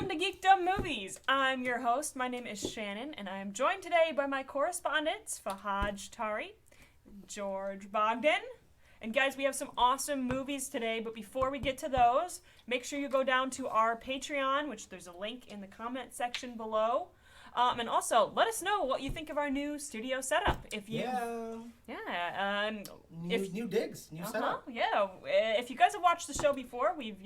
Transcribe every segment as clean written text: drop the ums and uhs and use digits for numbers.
Welcome to Geekdommovies. I'm your host. My name is Shannon, and I am joined today by my correspondents, Fahaj Tari, George Bogdan. And guys, we have some awesome movies today, but before we get to those, make sure you go down to our Patreon, which there's a link in the comment section below. And also, let us know what you think of our new studio setup. If you, New digs, new setup. Yeah, if you guys have watched the show before, we've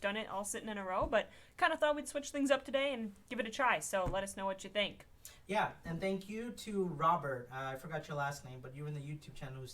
done it all sitting in a row, but kind of thought we'd switch things up today and give it a try. So let us know what you think. Yeah, and thank you to Robert. I forgot your last name, but you were in the YouTube channel who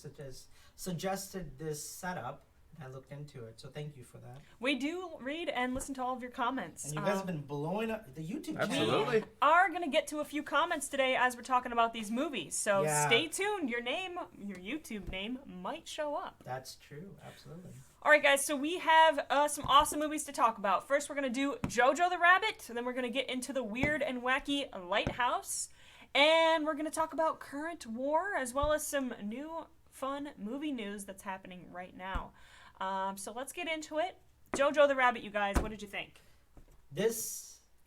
suggested this setup. I looked into it, so thank you for that. We do read and listen to all of your comments. And you guys have been blowing up the YouTube channel. Absolutely. We are going to get to a few comments today as we're talking about these movies, so stay tuned. Your YouTube name might show up. That's true, absolutely. All right, guys, so we have some awesome movies to talk about. First, we're going to do Jojo the Rabbit, and then we're going to get into the weird and wacky Lighthouse, and we're going to talk about current war as well as some new fun movie news that's happening right now. So let's get into it. Jojo the Rabbit, you guys, what did you think?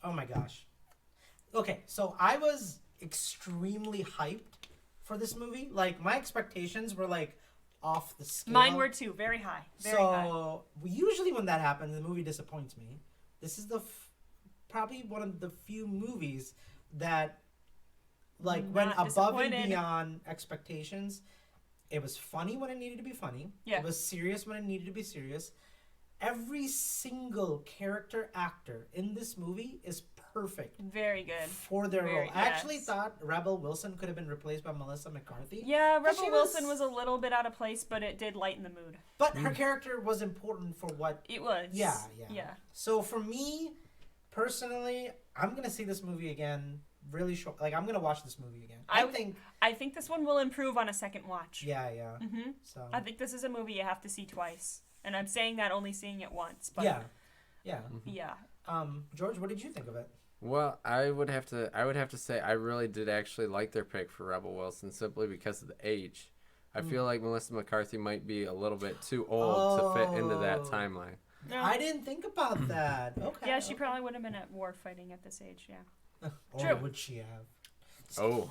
Oh my gosh. Okay, so I was extremely hyped for this movie. Like, my expectations were, like, off the scale. Mine were too, very high. Very high. Usually when that happens, the movie disappoints me. This is probably one of the few movies that, like, went above and beyond expectations. It was funny when it needed to be funny. Yeah. It was serious when it needed to be serious. Every single character actor in this movie is perfect. Very good. For their role. I actually thought Rebel Wilson could have been replaced by Melissa McCarthy. Yeah, Rebel Wilson was a little bit out of place, but it did lighten the mood. But her character was important for what... It was. Yeah. So for me, personally, I'm going to see this movie again really short. Like, I'm going to watch this movie again. I think this one will improve on a second watch. Yeah. Mm-hmm. So I think this is a movie you have to see twice. And I'm saying that only seeing it once. But Yeah. Yeah. George, what did you think of it? Well, I would have to say I really did actually like their pick for Rebel Wilson simply because of the age. I feel like Melissa McCarthy might be a little bit too old to fit into that timeline. No. I didn't think about that. Okay. Yeah, she probably would have been at war fighting at this age, yeah. Or True. would she have? Oh.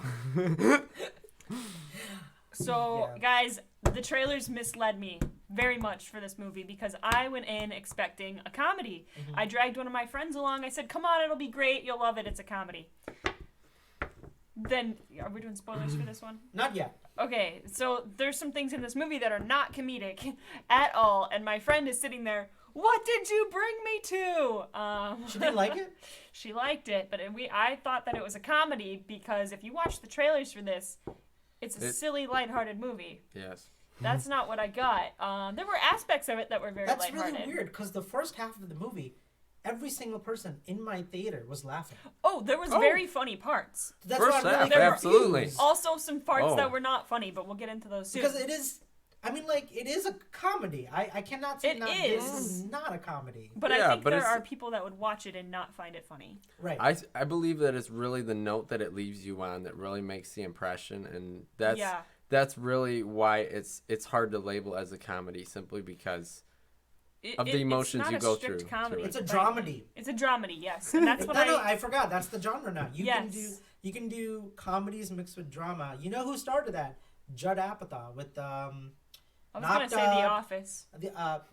So, guys, the trailers misled me very much for this movie because I went in expecting a comedy. Mm-hmm. I dragged one of my friends along. I said, come on, it'll be great. You'll love it. It's a comedy. Then, are we doing spoilers for this one? Not yet. Okay, so there's some things in this movie that are not comedic at all, and my friend is sitting there, what did you bring me to? She didn't like it? She liked it, but I thought that it was a comedy because if you watch the trailers for this, it's a silly, lighthearted movie. Yes. That's not what I got. There were aspects of it that were very lighthearted. That's really weird because the first half of the movie, every single person in my theater was laughing. Oh, there was very funny parts. That's first what I'm really half, absolutely. Also some parts that were not funny, but we'll get into those soon. Because it is... I mean, like, it is a comedy. I cannot say this is not a comedy. But I think there are people that would watch it and not find it funny. Right. I believe that it's really the note that it leaves you on that really makes the impression, and that's really why it's hard to label as a comedy, simply because of the emotions you go through. Comedy. It's a dramedy. It's a dramedy, yes. And that's what No, I forgot. That's the genre now. You can Yes. do comedies mixed with drama. You know who started that? Judd Apatow with I was going to say The Office.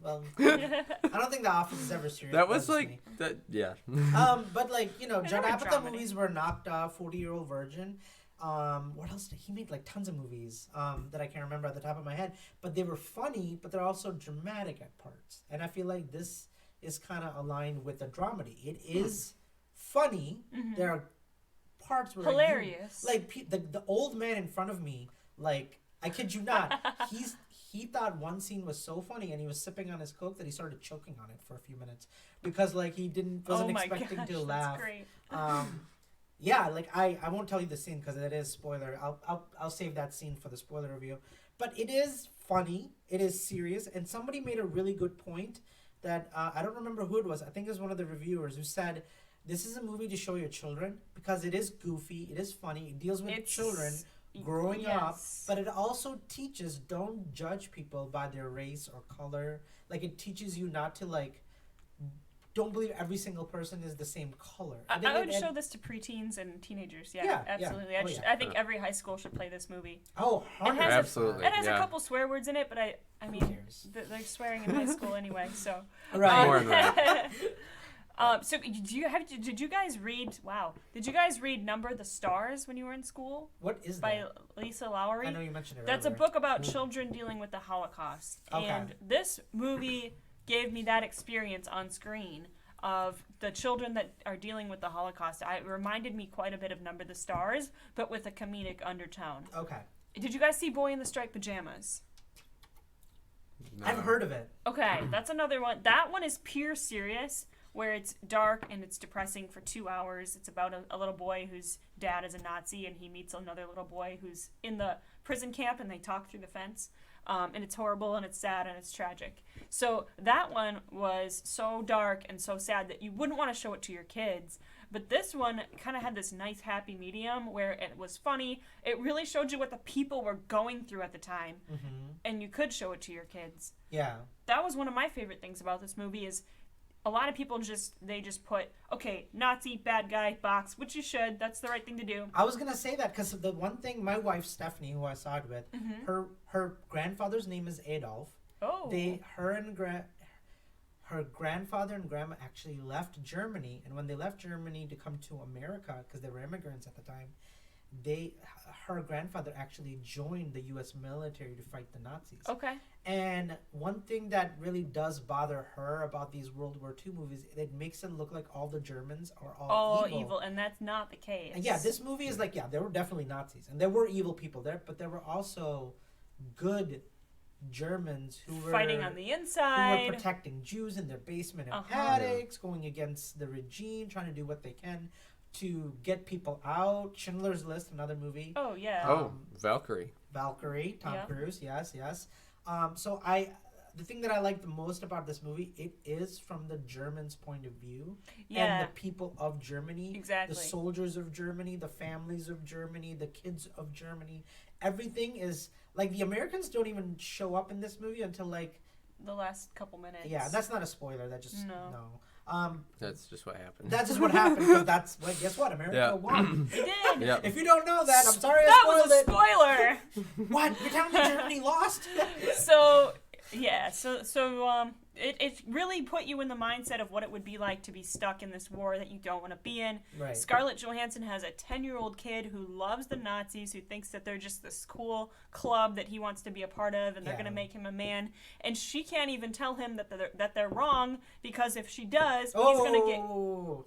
Well, I don't think The Office is ever serious. That was like that, yeah. But like, you know, Judd Apatow dramedy. movies were knocked 40-Year-Old Virgin. What else did he made? Like tons of movies that I can't remember at the top of my head. But they were funny, but they're also dramatic at parts. And I feel like this is kind of aligned with the dramedy. It is funny. Mm-hmm. There are parts where hilarious. The old man in front of me, like, I kid you not, he thought one scene was so funny and he was sipping on his Coke that he started choking on it for a few minutes because like he wasn't expecting to laugh. That's great. Yeah, like I won't tell you the scene because it is spoiler. I'll save that scene for the spoiler review. But it is funny, it is serious, and somebody made a really good point that I don't remember who it was. I think it was one of the reviewers who said this is a movie to show your children because it is goofy, it is funny, it deals with children growing up, but it also teaches don't judge people by their race or color. Like, it teaches you not to like don't believe every single person is the same color. I would show this to preteens and teenagers. Yeah, absolutely. Yeah. I think every high school should play this movie. Oh, absolutely. It has a couple swear words in it, but I mean, they're swearing in high school anyway, so. Right. More than that. So did you guys read? Wow, did you guys read Number of the Stars when you were in school? What is by that? Lisa Lowry? I know you mentioned it. That's earlier. a book about children dealing with the Holocaust, and this movie gave me that experience on screen of the children that are dealing with the Holocaust. It reminded me quite a bit of Number of the Stars, but with a comedic undertone. Okay. Did you guys see Boy in the Striped Pajamas? No. I've heard of it. Okay, that's another one. That one is pure serious, where it's dark and it's depressing for 2 hours. It's about a little boy whose dad is a Nazi, and he meets another little boy who's in the prison camp, and they talk through the fence. And it's horrible, and it's sad, and it's tragic. So that one was so dark and so sad that you wouldn't want to show it to your kids. But this one kind of had this nice happy medium where it was funny. It really showed you what the people were going through at the time, and you could show it to your kids. Yeah. That was one of my favorite things about this movie is a lot of people just put, okay, Nazi, bad guy, box, which you should. That's the right thing to do. I was going to say that because the one thing, my wife, Stephanie, who I saw it with, her grandfather's name is Adolf. Oh. Her grandfather and grandma actually left Germany, and when they left Germany to come to America, because they were immigrants at the time, her grandfather actually joined the U.S. military to fight the Nazis. Okay. And one thing that really does bother her about these World War II movies, it makes it look like all the Germans are all evil. And that's not the case. And yeah, this movie is like, there were definitely Nazis, and there were evil people there, but there were also good Germans who were fighting on the inside, who were protecting Jews in their basement and attics, going against the regime, trying to do what they can to get people out. Schindler's List, another movie. Oh yeah. Valkyrie, Tom Cruise, yes. So the thing that I like the most about this movie, it is from the Germans' point of view. Yeah. And the people of Germany. Exactly. The soldiers of Germany, the families of Germany, the kids of Germany. Everything is, like, the Americans don't even show up in this movie until, like, the last couple minutes. Yeah, that's not a spoiler. That just, no. That's just what happened. That's just what happened. Because that's, well, guess what? America won. It did. Yep. If you don't know that, I'm sorry I spoiled it. That was a spoiler. What? You're telling me Germany lost? So it really put you in the mindset of what it would be like to be stuck in this war that you don't want to be in. Right. Scarlett Johansson has a 10-year-old kid who loves the Nazis, who thinks that they're just this cool club that he wants to be a part of, and they're going to make him a man. And she can't even tell him that they're wrong, because if she does, he's going to get...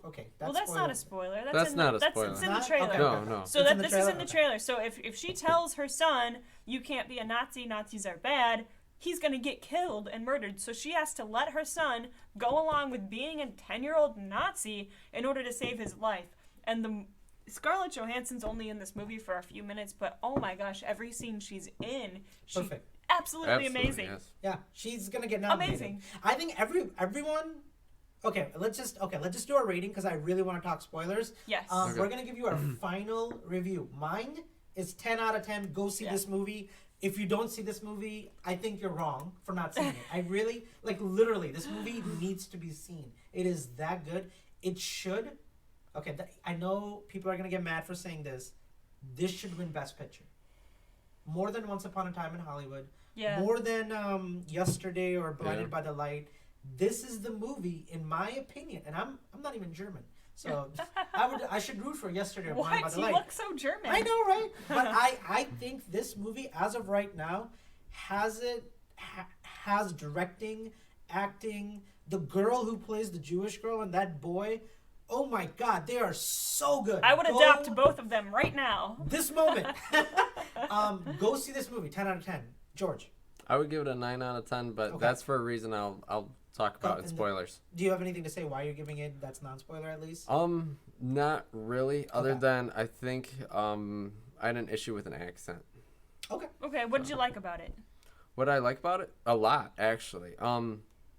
Okay. That's not a spoiler. That's not a spoiler. It's in the trailer. Okay. No. So this is in the trailer. So if she tells her son, you can't be a Nazi, Nazis are bad, he's going to get killed and murdered. So she has to let her son go along with being a 10-year-old Nazi in order to save his life. And Scarlett Johansson's only in this movie for a few minutes, but oh my gosh, every scene she's in, she's perfect. Absolutely amazing. Yes. Yeah, she's going to get nominated. Amazing. I think everyone... Okay, let's just do a rating, because I really want to talk spoilers. Yes. Okay. We're going to give you our final review. Mine is 10 out of 10. Go see this movie. If you don't see this movie, I think you're wrong for not seeing it. I really, literally, this movie needs to be seen. It is that good. It should. Okay, I know people are going to get mad for saying this. This should win Best Picture. More than Once Upon a Time in Hollywood. Yeah. More than Yesterday or Blinded by the Light. This is the movie, in my opinion, and I'm not even German. So I should root for Yesterday or Blinded by the Light. You look so German. I know, right? But I think this movie, as of right now, has directing, acting, the girl who plays the Jewish girl and that boy. Oh my God, they are so good. I would adopt both of them right now. This moment. Go see this movie. 10 out of 10. George. I would give it a 9 out of 10, but that's for a reason I'll talk about in spoilers. Do you have anything to say why you're giving it that's non-spoiler at least? Not really, other than I think I had an issue with an accent. Okay. Okay, what did you like about it? What I like about it? A lot, actually.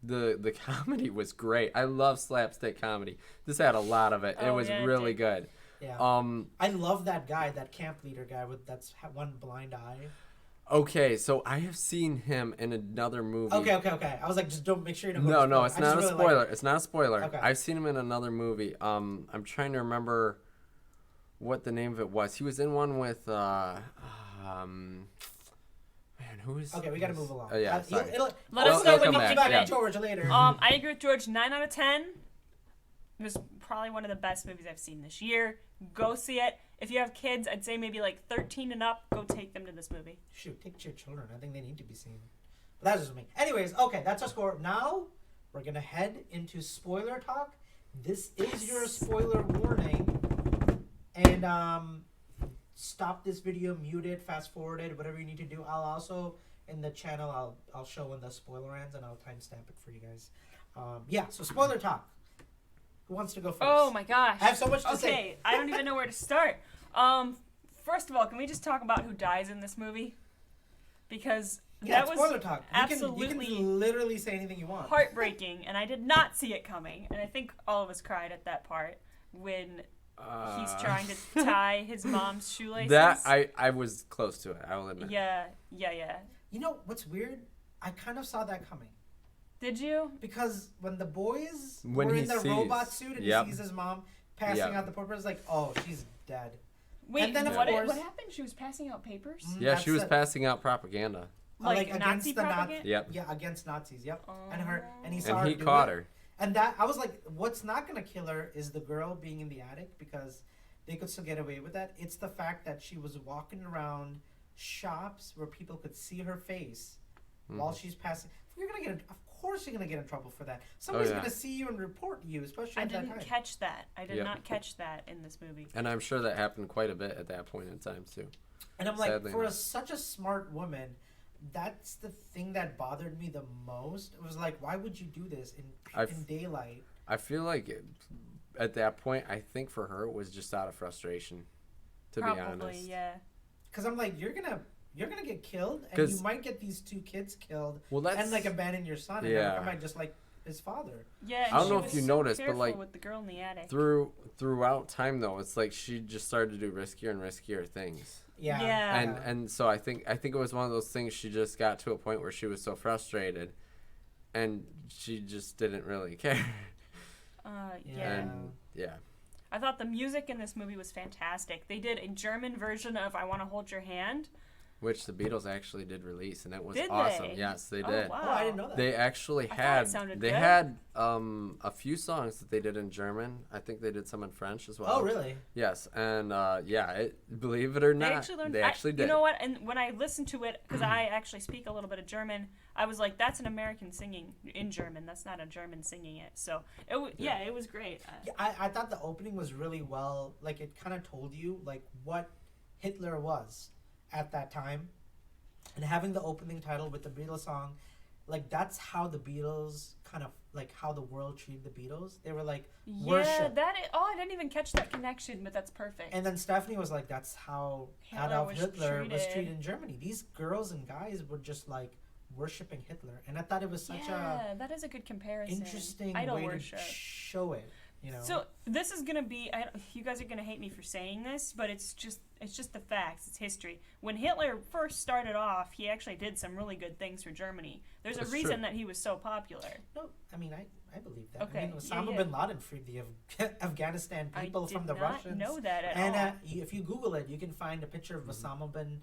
The comedy was great. I love slapstick comedy. This had a lot of it. It was really good. Yeah. I love that guy, that camp leader guy that's one blind eye. Okay, so I have seen him in another movie. Okay. I was like, just don't make sure you don't. No, it's not a spoiler. It's not a spoiler. Okay. I've seen him in another movie. I'm trying to remember what the name of it was. He was in one with man, who is? Okay, we gotta move along. Yeah, sorry. Let us know when you back, think of yeah. it. George later. I agree with George. 9 out of 10. It was probably one of the best movies I've seen this year. Go see it. If you have kids, I'd say maybe like 13 and up. Go take them to this movie. Shoot, take your children. I think they need to be seen. But that's just me. Anyways, okay, that's our score. Now we're gonna head into spoiler talk. This is your spoiler warning, and stop this video, mute it, fast forward it, whatever you need to do. I'll also in the channel I'll show when the spoiler ends, and I'll timestamp it for you guys. Yeah, so spoiler talk. Who wants to go first? Oh my gosh. I have so much to say. Okay, I don't even know where to start. First of all, can we just talk about who dies in this movie? Because that was spoiler talk. absolutely you can literally say anything you want. heartbreaking, and I did not see it coming. And I think all of us cried at that part when he's trying to tie his mom's shoelaces. That I was close to it. I will admit. Yeah. You know what's weird? I kind of saw that coming. Did you? Because when the boys When were he in the sees- robot suit and Yep. he sees his mom passing out the papers, like, oh, she's dead. Wait, And then, of what course- happened? She was passing out papers? Yeah, That's she was it. passing out propaganda. Like against Nazi the propaganda? Yep. Yeah, against Nazis. Yep. Oh. And he saw And her he do caught it. her. And that I was like, what's not gonna kill her is the girl being in the attic, because they could still get away with that. It's the fact that she was walking around shops where people could see her face while she's passing. You're gonna get. Of course, you're gonna get in trouble for that. Somebody's yeah. gonna see you and report you, especially I at that didn't time. catch that. I did Yep. not catch that in this movie. And I'm sure that happened quite a bit at that point in time too. And I'm like, Sadly for enough. such a smart woman, that's the thing that bothered me the most. It was like, why would you do this in daylight? I feel like at that point, I think for her it was just out of frustration. To be honest. Probably, yeah. Because I'm like, you're gonna get killed, and you might get these two kids killed, and like abandon your son, and Yeah. I might just like his father. Yeah, I don't she know if was you so noticed, but, careful like, with the girl in the attic. Throughout time though, it's like she just started to do riskier and riskier things. Yeah. And so I think it was one of those things. She just got to a point where she was so frustrated, and she just didn't really care. Yeah. And yeah. I thought the music in this movie was fantastic. They did a German version of "I Want to Hold Your Hand," Which the Beatles actually did release, and it was Did awesome. they? Yes, they Oh, did. wow. Oh, I didn't know that. They actually I thought had it sounded they good. had a few songs that they did in German. I think they did some in French as well. Oh, really? Yes, and believe it or not, They actually did. You know what? And when I listened to it, because I actually speak a little bit of German, I was like, "That's an American singing in German. That's not a German singing it." So it was great. Yeah, I thought the opening was really well. Like, it kind of told you like what Hitler was at that time, and having the opening title with the Beatles song, like that's how the Beatles kind of like how the world treated the Beatles. They were like worship. I didn't even catch that connection, but that's perfect. And then Stephanie was like, that's how Adolf Hitler was treated in Germany. These girls and guys were just like worshiping Hitler, and I thought it was such that is a good comparison. interesting Idol way worship. to show it. You know. So this is gonna be. You guys are gonna hate me for saying this, but it's just the facts. It's history. When Hitler first started off, he actually did some really good things for Germany. There's That's a reason true. that he was so popular. No, I mean I believe that. Okay, I mean, Osama bin Laden freed the Afghanistan people from the Russians. I did not know that at and all. if you Google it, you can find a picture of Osama bin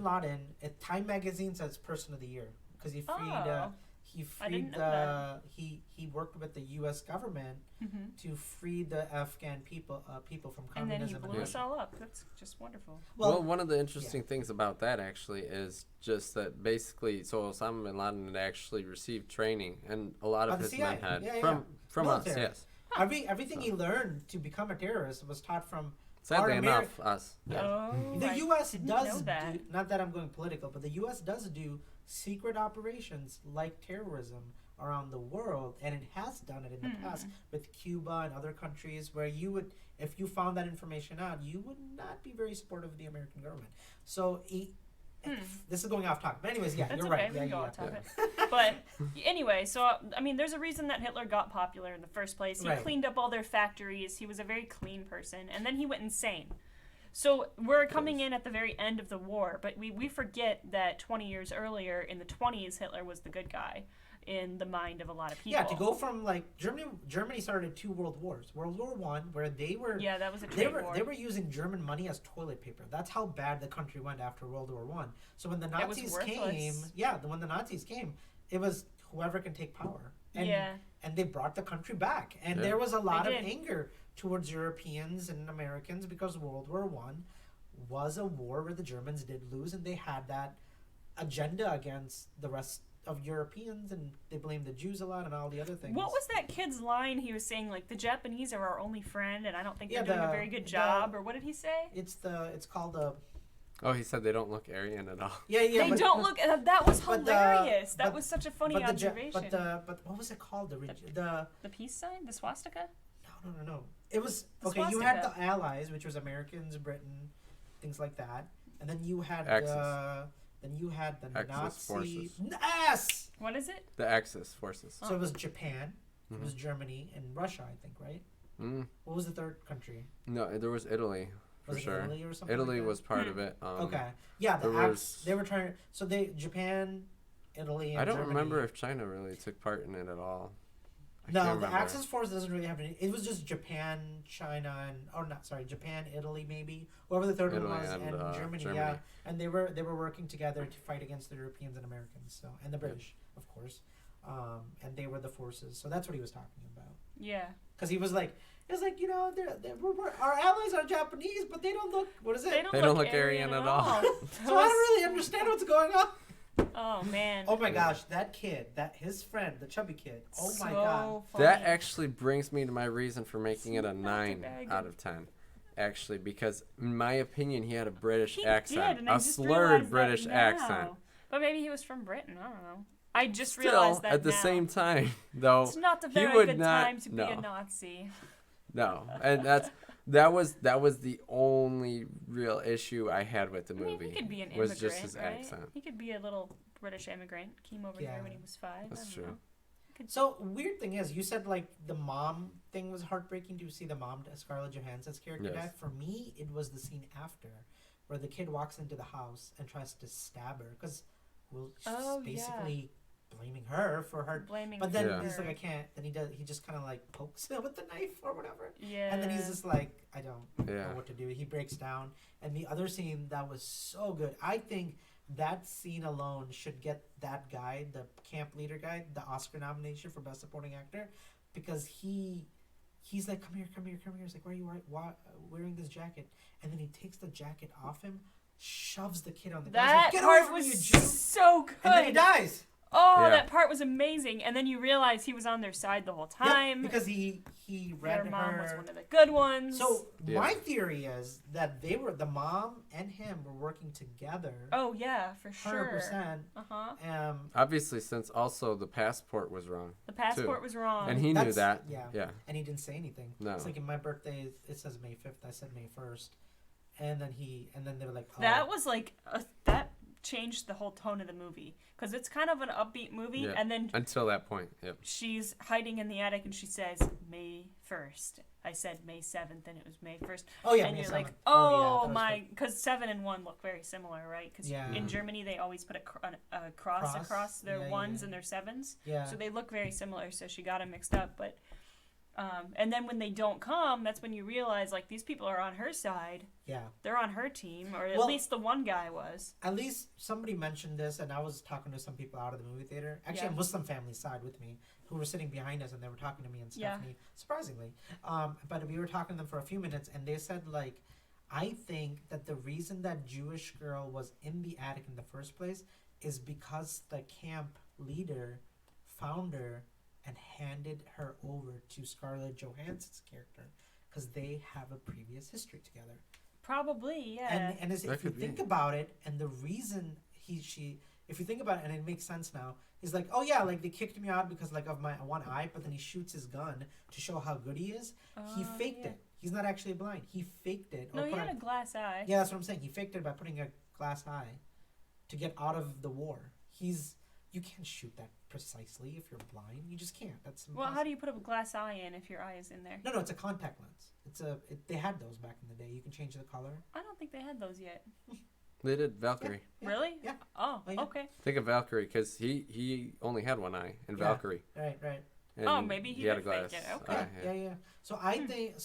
Laden. Time magazine says Person of the Year because he freed. I didn't know that. He worked with the U.S. government to free the Afghan people from And then communism. he blew us all up. That's just wonderful. Well, one of the interesting things about that actually is just that basically, so Osama bin Laden had actually received training, and a lot of his men had from us. Military. Yes. Everything he learned to become a terrorist was taught from. Sadly enough, us. Yeah. Oh, The U.S. didn't does know that. do, not that I'm going political, but the U.S. does do secret operations like terrorism around the world, and it has done it in the past with Cuba and other countries where you would, if you found that information out, you would not be very supportive of the American government. So this is going off topic, but anyways, yeah, That's you're okay. right. We can go Yeah. off topic. But anyway, so I mean, there's a reason that Hitler got popular in the first place. He Right. cleaned up all their factories. He was a very clean person, and then he went insane. So we're coming in at the very end of the war, but we forget that 20 years earlier, in the 20s, Hitler was the good guy in the mind of a lot of people. Yeah, to go from like Germany started 2 world wars. World War One, where they were that was a trade war. They were using German money as toilet paper. That's how bad the country went after World War One. So when the Nazis came, it was whoever can take power. And they brought the country back. And there was a lot of anger towards Europeans and Americans because World War One was a war where the Germans did lose, and they had that agenda against the rest of Europeans, and they blamed the Jews a lot and all the other things. What was that kid's line? He was saying like, the Japanese are our only friend, and I don't think they're doing a very good job. Or what did he say? It's called the. Oh, he said they don't look Aryan at all. Yeah. They don't look. That was hilarious. That was such a funny observation. But what was it called? The peace sign, the swastika. No. It was okay. You had the Allies, which was Americans, Britain, things like that, and then you had the Axis Nazi forces. What is it? The Axis forces. So it was Japan, it was Germany, and Russia, I think, right? What was the third country? No, there was Italy. For sure. Italy or something Italy like was part of it. Okay. Yeah, they were trying. So Japan, Italy, and I don't Germany. remember if China really took part in it at all. No, the Axis force doesn't really have any. It was just Japan, China, Japan, Italy, maybe whoever the third one was, and Germany. Yeah, and they were working together to fight against the Europeans and Americans. So, and the British, of course, and they were the forces. So that's what he was talking about. Yeah. Because he was like, our allies are Japanese, but they don't look. What is it? They don't look Aryan at all. So I don't really understand what's going on. Oh man. Oh my gosh, that kid, his friend, the chubby kid. Oh my god. Funny. That actually brings me to my reason for making it a 9 out of 10. Actually, because in my opinion, he had a British accent, a slurred British accent. But maybe he was from Britain. I don't know. I just realized that at the same time, though. It's not a very good time to be a Nazi. No, and that was the only real issue I had with the movie. I mean, he could be an immigrant, was just his right? accent. He could be a little British immigrant. Came over here when he was 5. That's true. So weird thing is, you said like the mom thing was heartbreaking. Do you see the mom, Scarlett Johansson's character die? For me, it was the scene after, where the kid walks into the house and tries to stab her because, she's basically blaming her for her. But then he's like, I can't. Then he just kind of like pokes her with the knife or whatever. Yeah. And then he's just like, I don't know what to do. He breaks down. And the other scene that was so good, I think that scene alone should get that guy, the camp leader guy, the Oscar nomination for Best Supporting Actor, because he's like, come here. He's like, why are you wearing this jacket? And then he takes the jacket off him, shoves the kid on the ground. That like, part was so good. And then he dies. Oh, that part was amazing. And then you realize he was on their side the whole time. Yep, because he read Their mom her. was one of the good ones. So my theory is that the mom and him were working together. Oh yeah, for sure. 100%. Obviously, since also the passport was wrong. The passport was wrong. And he knew that. Yeah. And he didn't say anything. No. It's like in my birthday, it says May 5th. I said May 1st. And then they were like, oh. That was like that changed the whole tone of the movie, because it's kind of an upbeat movie, and then until that point, she's hiding in the attic and she says May 1st. I said May 7th and it was May 1st. Oh yeah, and May you're 7th. like, oh my, because 7 and 1 look very similar, right? Because in Germany they always put a cross across their 1s and their 7s. Yeah. So they look very similar. So she got them mixed up, but. And then when they don't come, that's when you realize, like, these people are on her side. Yeah. They're on her team, or at least the one guy was. At least somebody mentioned this, and I was talking to some people out of the movie theater. Actually, a Muslim family side with me, who were sitting behind us, and they were talking to me and Stephanie, surprisingly. But we were talking to them for a few minutes, and they said, like, I think that the reason that Jewish girl was in the attic in the first place is because the camp leader found her and handed her over to Scarlett Johansson's character because they have a previous history together. Probably, yeah. And if you think about it, and the reason if you think about it, and it makes sense now, he's like, oh yeah, like they kicked me out because like of my one eye, but then he shoots his gun to show how good he is. He faked it. He's not actually blind. He faked it. No, he had a glass eye. Yeah, that's what I'm saying. He faked it by putting a glass eye to get out of the war. you can't shoot that precisely if you're blind. You just can't. That's impossible. Well, how do you put a glass eye in if your eye is in there? No, it's a contact lens. They had those back in the day. You can change the color. I don't think they had those yet. They did Valkyrie. Yeah. Really? Yeah. Oh, Oh, yeah. okay. Think of Valkyrie because he only had one eye in Valkyrie. Right. And maybe he had a did fake glass. it. Okay. Yeah. So I think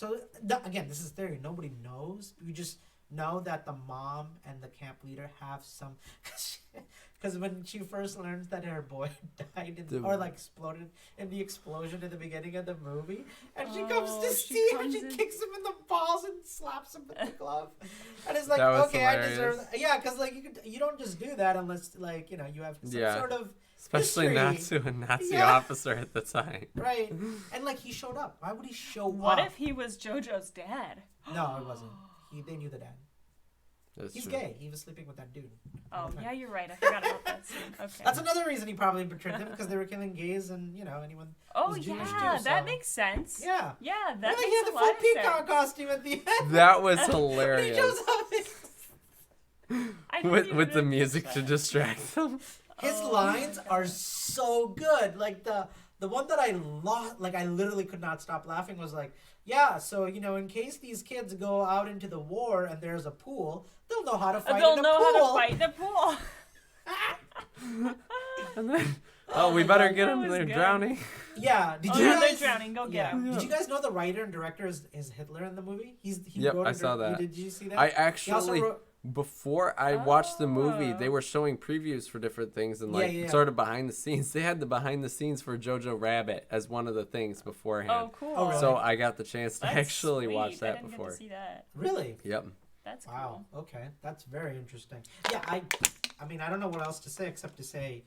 again, this is theory. Nobody knows. We just know that the mom and the camp leader have some, because when she first learns that her boy died or exploded in the explosion at the beginning of the movie, and she comes to see him, and she kicks him in the balls and slaps him with the glove, and it's like, okay, hilarious. I deserve that. Yeah, because you don't just do that unless you have some sort of especially history. not to a Nazi officer at the time. Right, and he showed up. Why would he show up? What if he was Jojo's dad? No, it wasn't. They knew the dad. He's true. gay. He was sleeping with that dude. Oh, yeah, you're right. I forgot about that scene. Okay. That's another reason he probably betrayed them, because they were killing gays and anyone. Oh, who's Jewish yeah, too, that so. makes sense. Yeah. Yeah, that He makes had a the lot full of peacock sense. costume at the end. That was He hilarious. shows up. I didn't with even with the notice music that. to distract them. His lines are so good. Like the one that I lost, I literally could not stop laughing was yeah, so in case these kids go out into the war and there's a pool, they'll know how to fight They'll in a know pool. how to fight in a pool. And then, we my better God, get that them. was They're good. drowning. Yeah. Did Oh, you yeah, guys? they're drowning. Go get Yeah. them. Did you guys know the writer and director is Hitler in the movie? He Yep, wrote I and saw that. Did you see that? I He also actually, wrote. before I watched the movie, they Oh. were showing previews for different things and Yeah. sort of behind the scenes. They had the behind the scenes for Jojo Rabbit as one of the things beforehand. Oh, cool. Oh, really? So I got the chance to That's actually sweet. watch I that didn't before. Get to see that. Really? Yep. That's Wow. cool. Okay, that's very interesting. Yeah, I mean, I don't know what else to say except to say,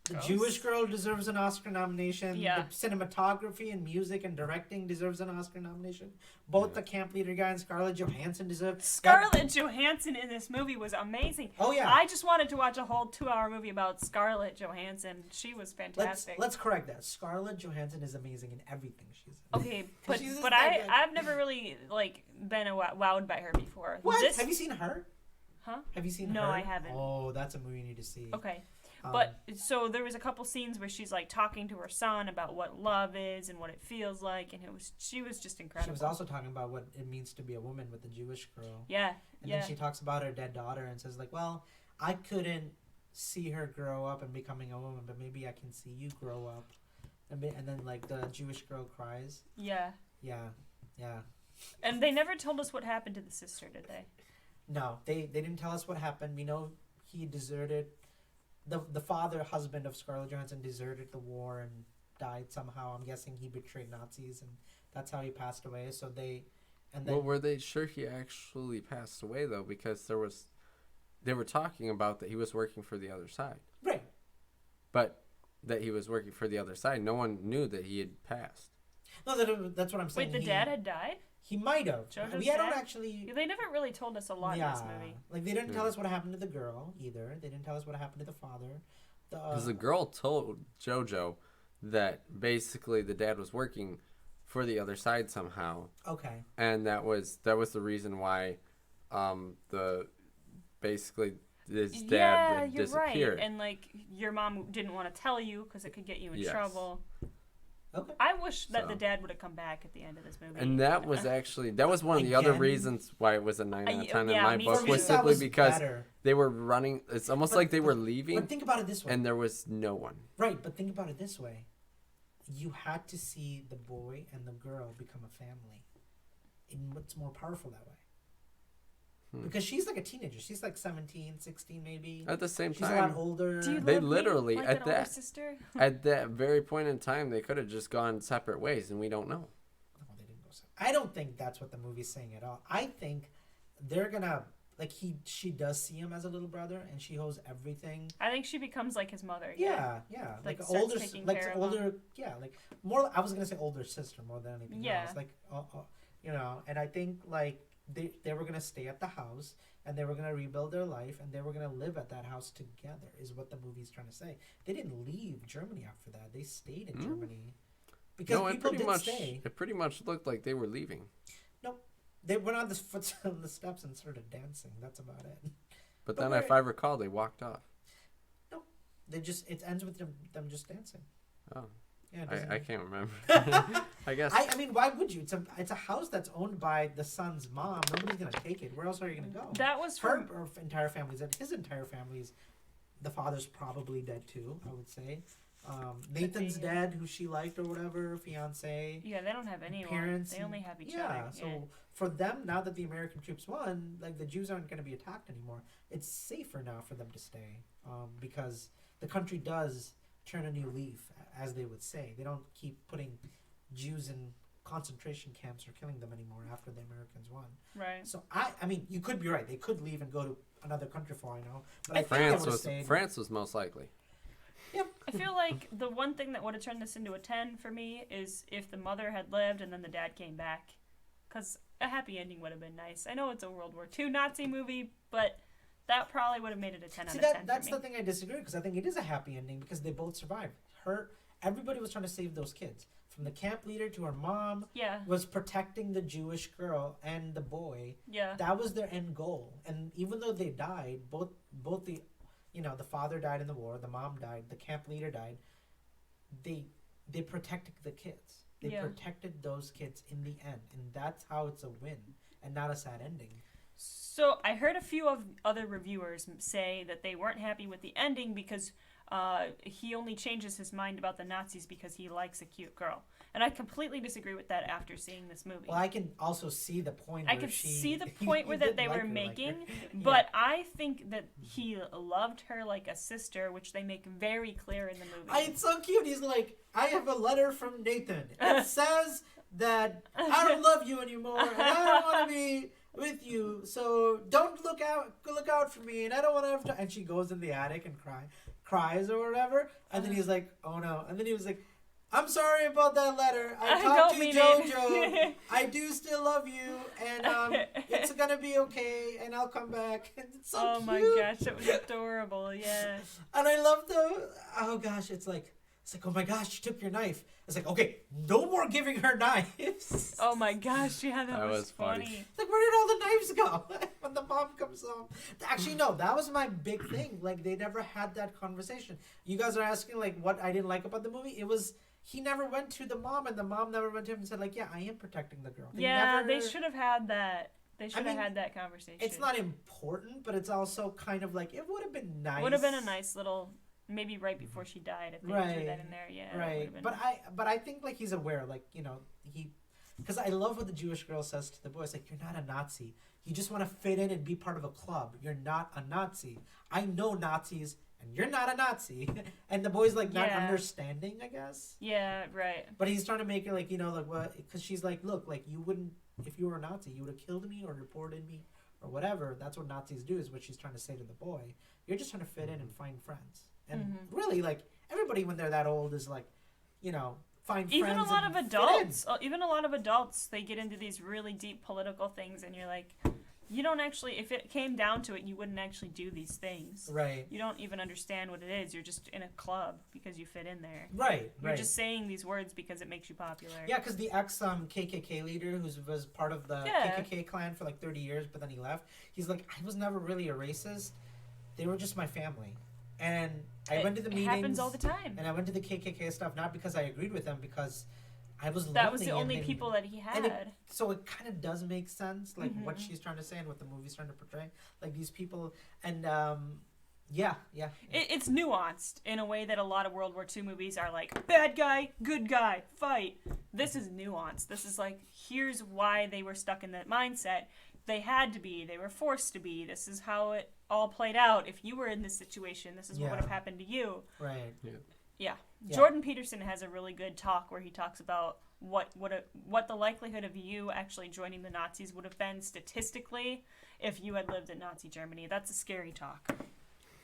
the Gross. Jewish girl deserves an Oscar nomination. Yeah. The cinematography and music and directing deserves an Oscar nomination. Both the camp leader guy and Scarlett Johansson deserve. Scarlett Johansson in this movie was amazing. Oh yeah. I just wanted to watch a whole 2-hour movie about Scarlett Johansson. She was fantastic. Let's correct that. Scarlett Johansson is amazing in everything she's in. Okay, 'Cause but she's just but that I good. I've never really been wowed by her before. What? This, Have you seen her? Huh? Have you seen her? No, I haven't. Oh, that's a movie you need to see. Okay. But so there was a couple scenes where she's talking to her son about what love is and what it feels like, and she was just incredible. She was also talking about what it means to be a woman with a Jewish girl. Yeah. And then she talks about her dead daughter and says well, I couldn't see her grow up and becoming a woman, but maybe I can see you grow up. And then the Jewish girl cries. Yeah. Yeah. And they never told us what happened to the sister, did they? No, they didn't tell us what happened. We know he deserted. The husband of Scarlett Johansson deserted the war and died somehow. I'm guessing he betrayed Nazis, and that's how he passed away. So then Well, were they sure he actually passed away though? Because they were talking about that he was working for the other side. Right. But that he was working for the other side, no one knew that he had passed. No, that's what I'm saying. Wait, the dad had died? He might have. Jojo's don't dad? actually. They never really told us a lot in this movie. They didn't tell us what happened to the girl either. They didn't tell us what happened to the father. Because the girl told Jojo that basically the dad was working for the other side somehow. Okay. And that was the reason why his dad had disappeared. Right. And your mom didn't want to tell you because it could get you in Yes. trouble. Okay. I wish that the dad would have come back at the end of this movie. And that was one of the other reasons why it was a 9 out of 10 in my me book too. was That simply was because better. they were running. It's almost like they were leaving, But think about it this way. and there was no one. Right, but think about it this way. You had to see the boy and the girl become a family. And what's more powerful that way? Because she's like a teenager. She's 17, 16 maybe. At the same She's a time, lot older. Do you They love me literally, like at an older that- sister? at that very point in time, they could have just gone separate ways, and we don't know. No, they didn't go I don't think that's what the movie's saying at all. I think they're gonna she does see him as a little brother, and she holds everything. I think she becomes like his mother. Yeah. Like, an starts older, taking care of older, more. I was gonna say older sister more than anything Yeah. else. And I think they were gonna stay at the house, and they were gonna rebuild their life, and they were gonna live at that house together. Is what the movie's trying to say. They didn't leave Germany after that. They stayed in Germany because No, people did stay. it pretty much looked like they were leaving. They went on the steps and started dancing. That's about it. But But then, we're- if I recall, they walked off. It ends with them just dancing. Oh. Yeah, I can't remember. I guess. I mean, why would you? It's a house that's owned by the son's mom. Nobody's gonna take it. Where else are you gonna go? That was her entire family's dead. His entire family's. The father's probably dead too. I would say. Nathan's dead, who she liked or whatever, fiance. Yeah, they don't have anyone. Parents. They only have each other. Yeah, so for them, now that the American troops won, like the Jews aren't gonna be attacked anymore. It's safer now for them to stay, because the country does turn a new leaf, as they would say. They don't keep putting Jews in concentration camps or killing them anymore after the Americans won. Right. So I mean, you could be right. They could leave and go to another country for all I know. But France was most likely. Yep. I feel like the one thing that would have turned this into a 10 for me is if the mother had lived and then the dad came back. Because a happy ending would have been nice. I know it's a World War II Nazi movie, but that probably would have made it a 10 out of 10 that's for me. the thing I disagree with, because I think it is a happy ending because they both survived. Everybody was trying to save those kids. From the camp leader to her mom, was protecting the Jewish girl and the boy. Yeah. That was their end goal. And even though they died, both the father died in the war, the mom died, the camp leader died, they protected the kids. They protected those kids in the end. And that's how it's a win and not a sad ending. So I heard a few of other reviewers say that they weren't happy with the ending because he only changes his mind about the Nazis because he likes a cute girl. And I completely disagree with that after seeing this movie. Well, I can also see the point I could see the point where that they were making, but I think that he loved her like a sister, which they make very clear in the movie. It's so cute. He's like, I have a letter from Nathan. It says that I don't love you anymore, and I don't want to be with you, so don't look out for me, and I don't want to have to. And she goes in the attic and cries or whatever, and then he's like, oh no, and then he was like, I'm sorry about that letter. I talked to Jojo. I do still love you, and it's gonna be okay, and I'll come back. And it's so cute. Oh my gosh, it was adorable, yeah. And I love oh gosh, it's like, oh my gosh, she took your knife. It's like, okay, no more giving her knives. Oh my gosh, yeah, that was funny. It's like, where did all the knives go when the mom comes home? Actually, no, that was my big thing. Like, they never had that conversation. You guys are asking, like, what I didn't like about the movie? It was, he never went to the mom, and the mom never went to him and said, like, yeah, I am protecting the girl. They should have had that. They should have had that conversation. It's not important, but it's also kind of like, it would have been nice. Would have been a nice little... Maybe right before she died, if they threw that in there, yeah. Right, but I think, like, he's aware, like, because I love what the Jewish girl says to the boys, like, you're not a Nazi. You just want to fit in and be part of a club. You're not a Nazi. I know Nazis, and you're not a Nazi. And the boy's, like, not understanding, I guess. Yeah, right. But he's trying to make it, like, like, what? Because she's like, look, like, you wouldn't, if you were a Nazi, you would have killed me or deported me or whatever. That's what Nazis do, is what she's trying to say to the boy. You're just trying to fit in and find friends. And really, like, everybody when they're that old is like, find friends. Even a lot of adults, they get into these really deep political things, and you're like, you don't actually, if it came down to it, you wouldn't actually do these things. Right. You don't even understand what it is. You're just in a club because you fit in there. Right. You're just saying these words because it makes you popular. Yeah, because the KKK leader, who was part of the KKK clan for like 30 years, but then he left, he's like, I was never really a racist. They were just my family. And I went to the meetings. It happens all the time. And I went to the KKK stuff, not because I agreed with them, because I was lonely. That was the only people that he had. So it kind of does make sense, like, what she's trying to say and what the movie's trying to portray. Like, these people, and, It's nuanced in a way that a lot of World War II movies are like, bad guy, good guy, fight. This is nuanced. This is like, here's why they were stuck in that mindset. They had to be. They were forced to be. This is how it all played out. If you were in this situation, this is what would have happened to you. Right. Yeah. Jordan Peterson has a really good talk where he talks about what the likelihood of you actually joining the Nazis would have been statistically if you had lived in Nazi Germany. That's a scary talk.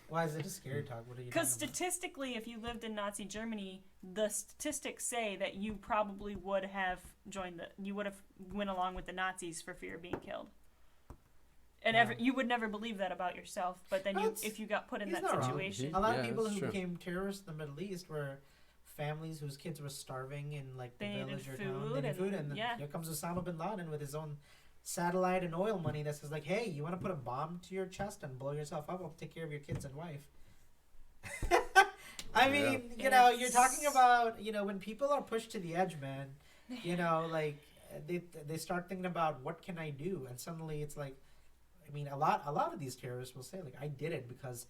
Why is it a scary talk? What are you? Because statistically, if you lived in Nazi Germany, the statistics say that you probably would have went along with the Nazis for fear of being killed. And you would never believe that about yourself, but then if you got put in that situation. A lot of people who became terrorists in the Middle East were families whose kids were starving in, like, the village or town. They needed food, and then here comes Osama bin Laden with his own satellite and oil money that says, like, hey, you want to put a bomb to your chest and blow yourself up? I'll take care of your kids and wife. I mean, you're talking about, when people are pushed to the edge, man, like they start thinking about what can I do? And suddenly it's like, I mean, a lot of these terrorists will say, like, I did it because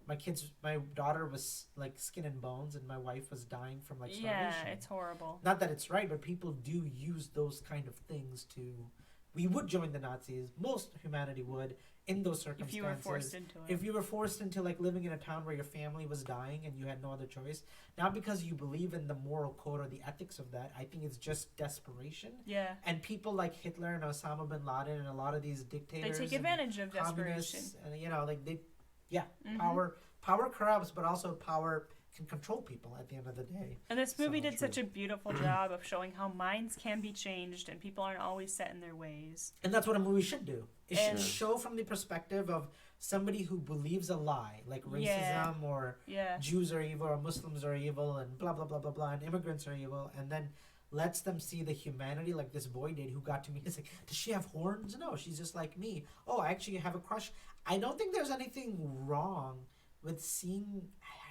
my daughter was like skin and bones and my wife was dying from like starvation. Yeah, it's horrible. Not that it's right, but people do use those kind of things to, we would join the Nazis. Most humanity would in those circumstances. If you were forced into it. If you were forced into like living in a town where your family was dying and you had no other choice, not because you believe in the moral code or the ethics of that. I think it's just desperation. Yeah. And people like Hitler and Osama bin Laden and a lot of these dictators. They take advantage of desperation. And like power corrupts, but also power can control people at the end of the day. And this movie did such a beautiful job of showing how minds can be changed and people aren't always set in their ways. And that's what a movie should do. It should show from the perspective of somebody who believes a lie, like racism or Jews are evil or Muslims are evil and blah, blah, blah, blah, blah, and immigrants are evil, and then lets them see the humanity like this boy did who got to me. He's like, does she have horns? No, she's just like me. Oh, I actually have a crush. I don't think there's anything wrong with seeing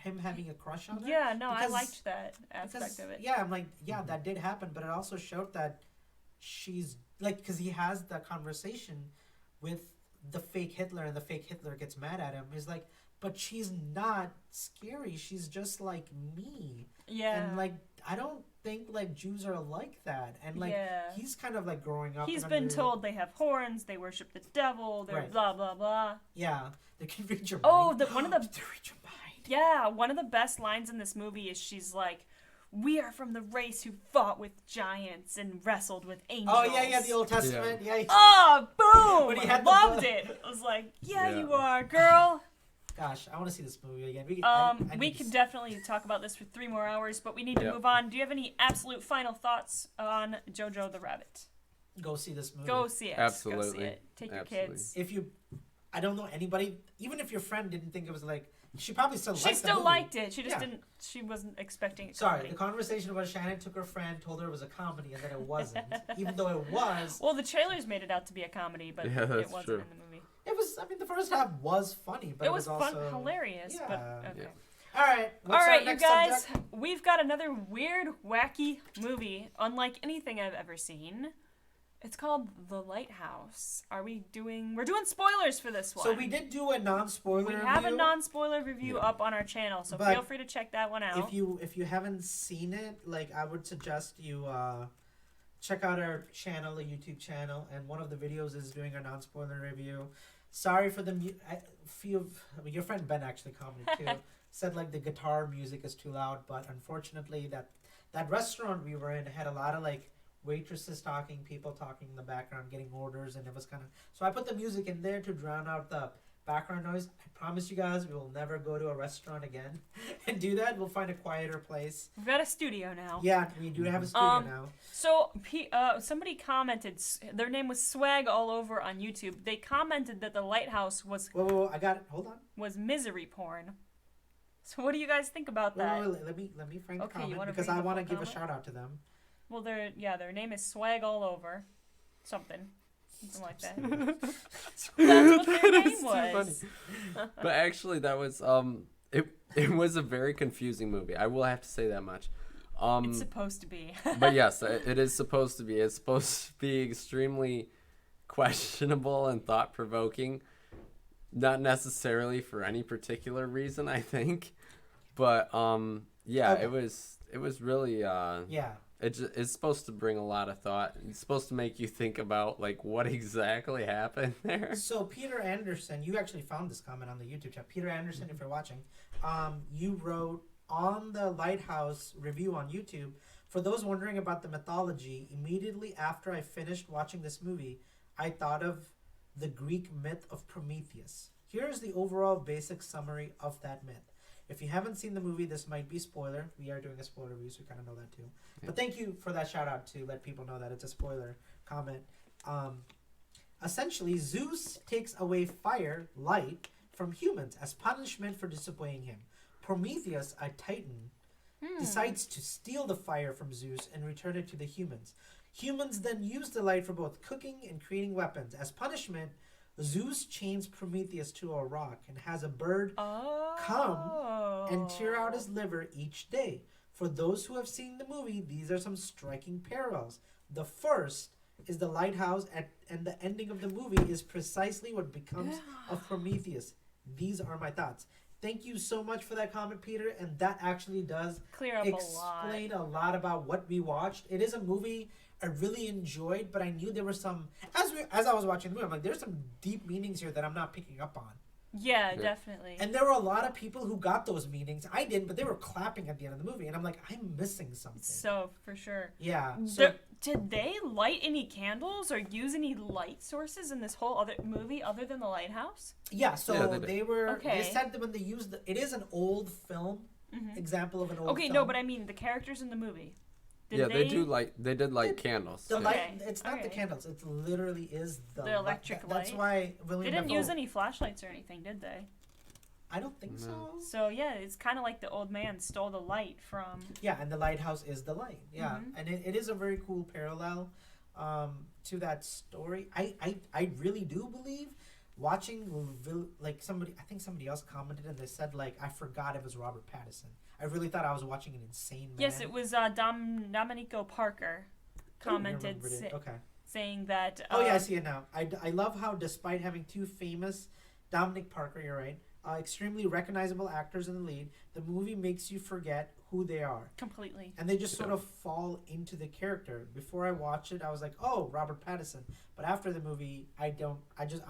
him having a crush on her. Yeah, no, I liked that aspect of it. Yeah, I'm like, that did happen, but it also showed that she's, like, because he has that conversation with the fake Hitler, and the fake Hitler gets mad at him. He's like, but she's not scary. She's just like me. Yeah. And, like, I don't think, like, Jews are like that. And, like, he's kind of, like, growing up. He's been told they have horns, they worship the devil, they're blah, blah, blah. Yeah. They can read your mind. Oh, one of the... They read your mind. Yeah, one of the best lines in this movie is she's like, we are from the race who fought with giants and wrestled with angels. Oh, yeah, the Old Testament. Yeah. Oh, boom! I loved it. I was like, you are, girl. Gosh, I want to see this movie again. We could definitely talk about this for 3 more hours, but we need to move on. Do you have any absolute final thoughts on Jojo the Rabbit? Go see this movie. Go see it. Absolutely. Go see it. Take your kids. I don't know anybody, even if your friend didn't think it was like, she probably still liked it. She still liked it. She just didn't, she wasn't expecting it. Sorry, the conversation about Shannon took her friend, told her it was a comedy, and then it wasn't. Even though it was. Well, the trailers made it out to be a comedy, but it wasn't in the movie. It was, I mean, the first half was funny, but it was also fun, hilarious, but okay. Yeah. All right. All right, you guys, we've got another weird, wacky movie, unlike anything I've ever seen. It's called The Lighthouse. We're doing spoilers for this one. So we did do a non-spoiler review. We have a non-spoiler review up on our channel, so feel free to check that one out. If you haven't seen it, like, I would suggest you check out our channel, a YouTube channel, and one of the videos is doing a non-spoiler review. Sorry for your friend Ben actually commented too. Said like the guitar music is too loud, but unfortunately that restaurant we were in had a lot of like waitresses talking, people talking in the background, getting orders, and it was kind of... So I put the music in there to drown out the background noise. I promise you guys we will never go to a restaurant again and do that. We'll find a quieter place. We've got a studio now. Yeah, we do have a studio now. So somebody commented, their name was Swag All Over on YouTube. They commented that The Lighthouse was... Whoa, I got it. Hold on. ...was misery porn. So what do you guys think about that? Let me find the comment because I want to give a shout out to them. Well, their name is Swag All Over. Something like that. That's what their name was. But actually, that was it was a very confusing movie. I will have to say that much. It's supposed to be. But yes, it is supposed to be. It's supposed to be extremely questionable and thought-provoking. Not necessarily for any particular reason, I think. But it was really It's supposed to bring a lot of thought. It's supposed to make you think about like what exactly happened there. So Peter Anderson, you actually found this comment on the YouTube chat. Peter Anderson, if you're watching, you wrote on the Lighthouse review on YouTube, for those wondering about the mythology, immediately after I finished watching this movie, I thought of the Greek myth of Prometheus. Here's the overall basic summary of that myth. If you haven't seen the movie, this might be spoiler. We are doing a spoiler review, so we kind of know that too. Yeah. But thank you for that shout out to let people know that it's a spoiler comment. Essentially, Zeus takes away fire, light, from humans as punishment for disobeying him. Prometheus, a titan, decides to steal the fire from Zeus and return it to the humans. Humans then use the light for both cooking and creating weapons. As punishment, Zeus chains Prometheus to a rock and has a bird come and tear out his liver each day. For those who have seen the movie, these are some striking parallels. The first is the lighthouse, and the ending of the movie is precisely what becomes of Prometheus. These are my thoughts. Thank you so much for that comment, Peter, and that actually does explain a lot about what we watched. It is a movie I really enjoyed, but I knew there were some, as I was watching the movie, I'm like, there's some deep meanings here that I'm not picking up on. Yeah, definitely. And there were a lot of people who got those meanings. I didn't, but they were clapping at the end of the movie, and I'm like, I'm missing something. So, for sure. Yeah. So, did they light any candles or use any light sources in this whole other movie other than the lighthouse? Yeah, so they were, okay. They said that when they used, it is an old film, example of an old film. Okay, no, but I mean the characters in the movie. They did light candles. The light, it's not the candles. It literally is the electric light. That's why They didn't use any flashlights or anything, did they? I don't think so. So yeah, it's kind of like the old man stole the light from. Yeah, and the lighthouse is the light. Yeah, and it is a very cool parallel to that story. I really do believe watching like somebody. I think somebody else commented and they said like I forgot it was Robert Pattinson. I really thought I was watching an insane man. Yes, it was Domenico Parker commented saying that... oh, yeah, I see it now. I love how despite having two famous, Dominic Parker, you're right, extremely recognizable actors in the lead, the movie makes you forget who they are. Completely. And they just sort of fall into the character. Before I watched it, I was like, oh, Robert Pattinson. But after the movie, I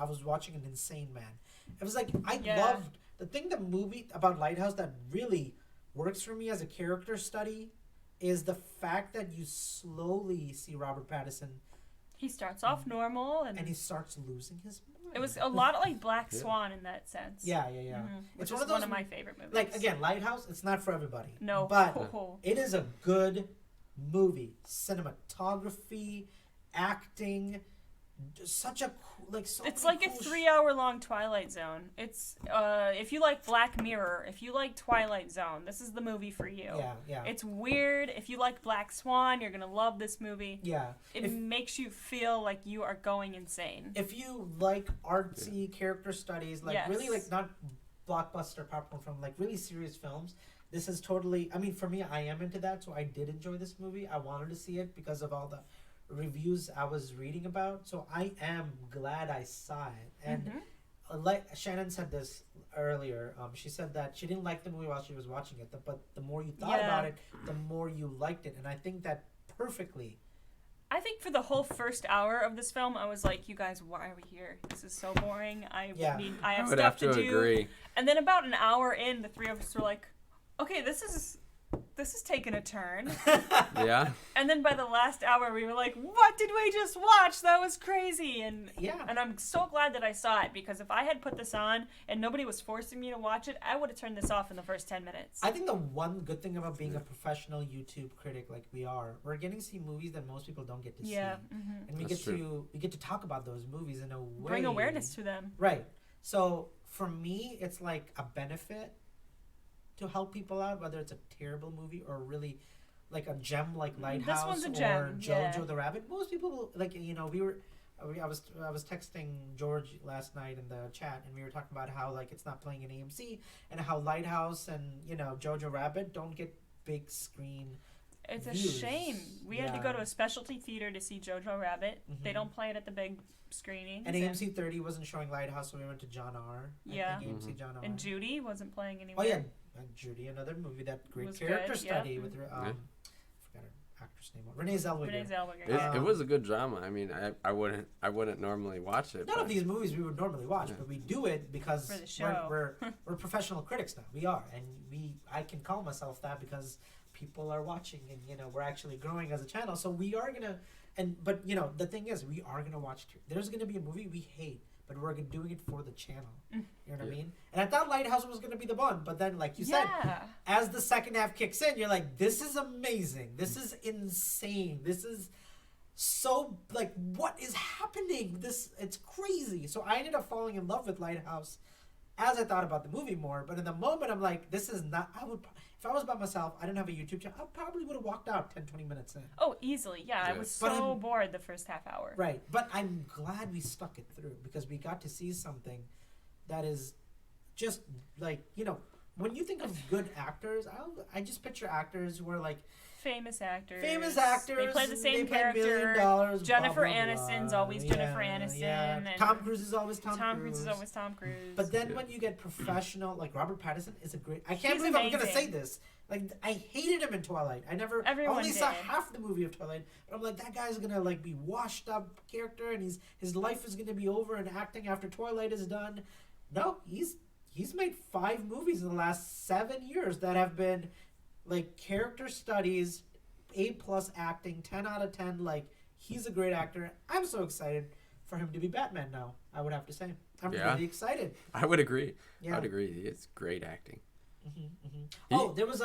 was watching an insane man. It was like, loved... The thing the movie about Lighthouse that really works for me as a character study is the fact that you slowly see Robert Pattinson. He starts off normal and he starts losing his mind. It was a lot like Black Swan in that sense. Yeah. It's one of my favorite movies. Like, again, Lighthouse, it's not for everybody. No. But it is a good movie. Cinematography, acting, such a it's like a 3-hour-long Twilight Zone. It's if you like Black Mirror, if you like Twilight Zone, this is the movie for you. Yeah. It's weird. If you like Black Swan, you're gonna love this movie. Yeah. It makes you feel like you are going insane. If you like artsy character studies, really like not blockbuster popcorn film, like really serious films, this is totally. I mean, for me, I am into that, so I did enjoy this movie. I wanted to see it because of all the reviews I was reading about, so I am glad I saw it. And like Shannon said this earlier, she said that she didn't like the movie while she was watching it, but the more you thought about it, the more you liked it, and I think that perfectly. I think for the whole first hour of this film, I was like, you guys, why are we here? This is so boring. I have stuff to do. Agree. And then about an hour in, the three of us were like, okay, this is taking a turn. Yeah. And then by the last hour, we were like, what did we just watch? That was crazy. And I'm so glad that I saw it, because if I had put this on and nobody was forcing me to watch it, I would have turned this off in the first 10 minutes. I think the one good thing about being a professional YouTube critic like we are, we're getting to see movies that most people don't get to see. And we get to talk about those movies in a way. Bring awareness to them. Right. So for me, it's like a benefit to help people out, whether it's a terrible movie or really like a gem like Lighthouse or Jojo the Rabbit. Most people I was texting George last night in the chat, and we were talking about how like it's not playing in AMC, and how Lighthouse and Jojo Rabbit don't get big screen. It's a shame. We had to go to a specialty theater to see Jojo Rabbit. They don't play it at the big screenings. And AMC 30 wasn't showing Lighthouse, so we went to John R. I think AMC John R. And Judy wasn't playing anywhere. Oh yeah, Judy, another movie, that great character study with her. I forgot her actress name. Renee Zellweger. It was a good drama. I mean, I wouldn't normally watch it. None of these movies we would normally watch, but we do it because for the show. we're professional critics now. We are, and I can call myself that because people are watching, and we're actually growing as a channel. So we are gonna, but the thing is, we are gonna watch. There's gonna be a movie we hate, but we're doing it for the channel. You know what I mean? And I thought Lighthouse was gonna be the one, but then, like you said, as the second half kicks in, you're like, this is amazing. This is insane. This is so, like, what is happening? It's crazy. So I ended up falling in love with Lighthouse as I thought about the movie more. But in the moment, I'm like, this is not. If I was by myself, I didn't have a YouTube channel, I probably would have walked out 10, 20 minutes in. Oh, easily. Yeah, I was so bored the first half hour. Right. But I'm glad we stuck it through because we got to see something that is just like, when you think of good actors, I just picture actors who are like famous actors. They play the same character. $1 million, Jennifer blah, blah, Aniston's blah. always Jennifer Aniston. Yeah. And Tom Cruise is always Tom Cruise. Tom Cruise is always Tom Cruise. But then when you get professional, like Robert Pattinson is a great. I can't believe I'm gonna say this. Like I hated him in Twilight. Everyone only did. saw half the movie of Twilight, but I'm like that guy's gonna like be washed up character, and his life is gonna be over in acting after Twilight is done. No, he's made 5 movies in the last 7 years that have been like character studies, A+ acting, 10 out of 10. Like he's a great actor. I'm so excited for him to be Batman now. I would have to say I'm really excited. I would agree. Yeah. I would agree. It's great acting. There was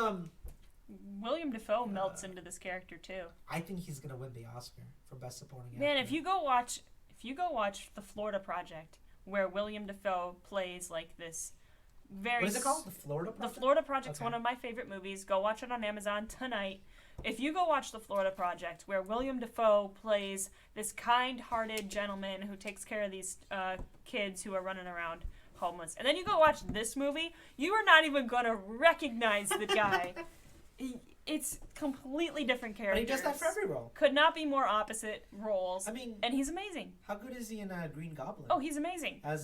William Dafoe melts into this character too. I think he's gonna win the Oscar for Best Supporting Actor. Man, if you go watch The Florida Project, where William Dafoe plays like this very. What is it called? The Florida Project? The Florida Project's one of my favorite movies. Go watch it on Amazon tonight. If you go watch The Florida Project, where William Dafoe plays this kind-hearted gentleman who takes care of these kids who are running around homeless, and then you go watch this movie, you are not even going to recognize the guy. It's completely different characters. But he does that for every role. Could not be more opposite roles. I mean, and he's amazing. How good is he in Green Goblin? Oh, he's amazing. Where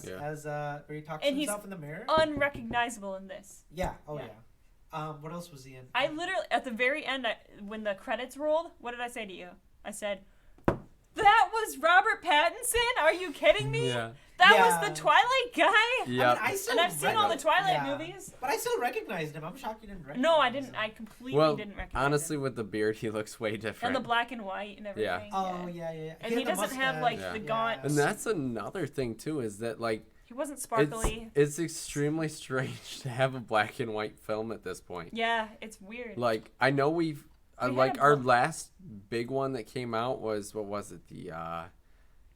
he talks to himself in the mirror. Unrecognizable in this. Yeah. Oh yeah. What else was he in? I literally at the very end, when the credits rolled, what did I say to you? I said, "That was Robert Pattinson? Are you kidding me? Yeah. That was the Twilight guy." Yeah. And I've seen all the Twilight movies. But I still recognized him. I'm shocked you didn't recognize him. No, I didn't. I completely didn't recognize honestly, him. with the beard, he looks way different. And the black and white and everything. Oh, yeah. And he doesn't have, like, the gaunt... And that's another thing, too, is that, like... He wasn't sparkly. It's extremely strange to have a black and white film at this point. Yeah, it's weird. Like, I know we've... our last big one that came out was, what was it?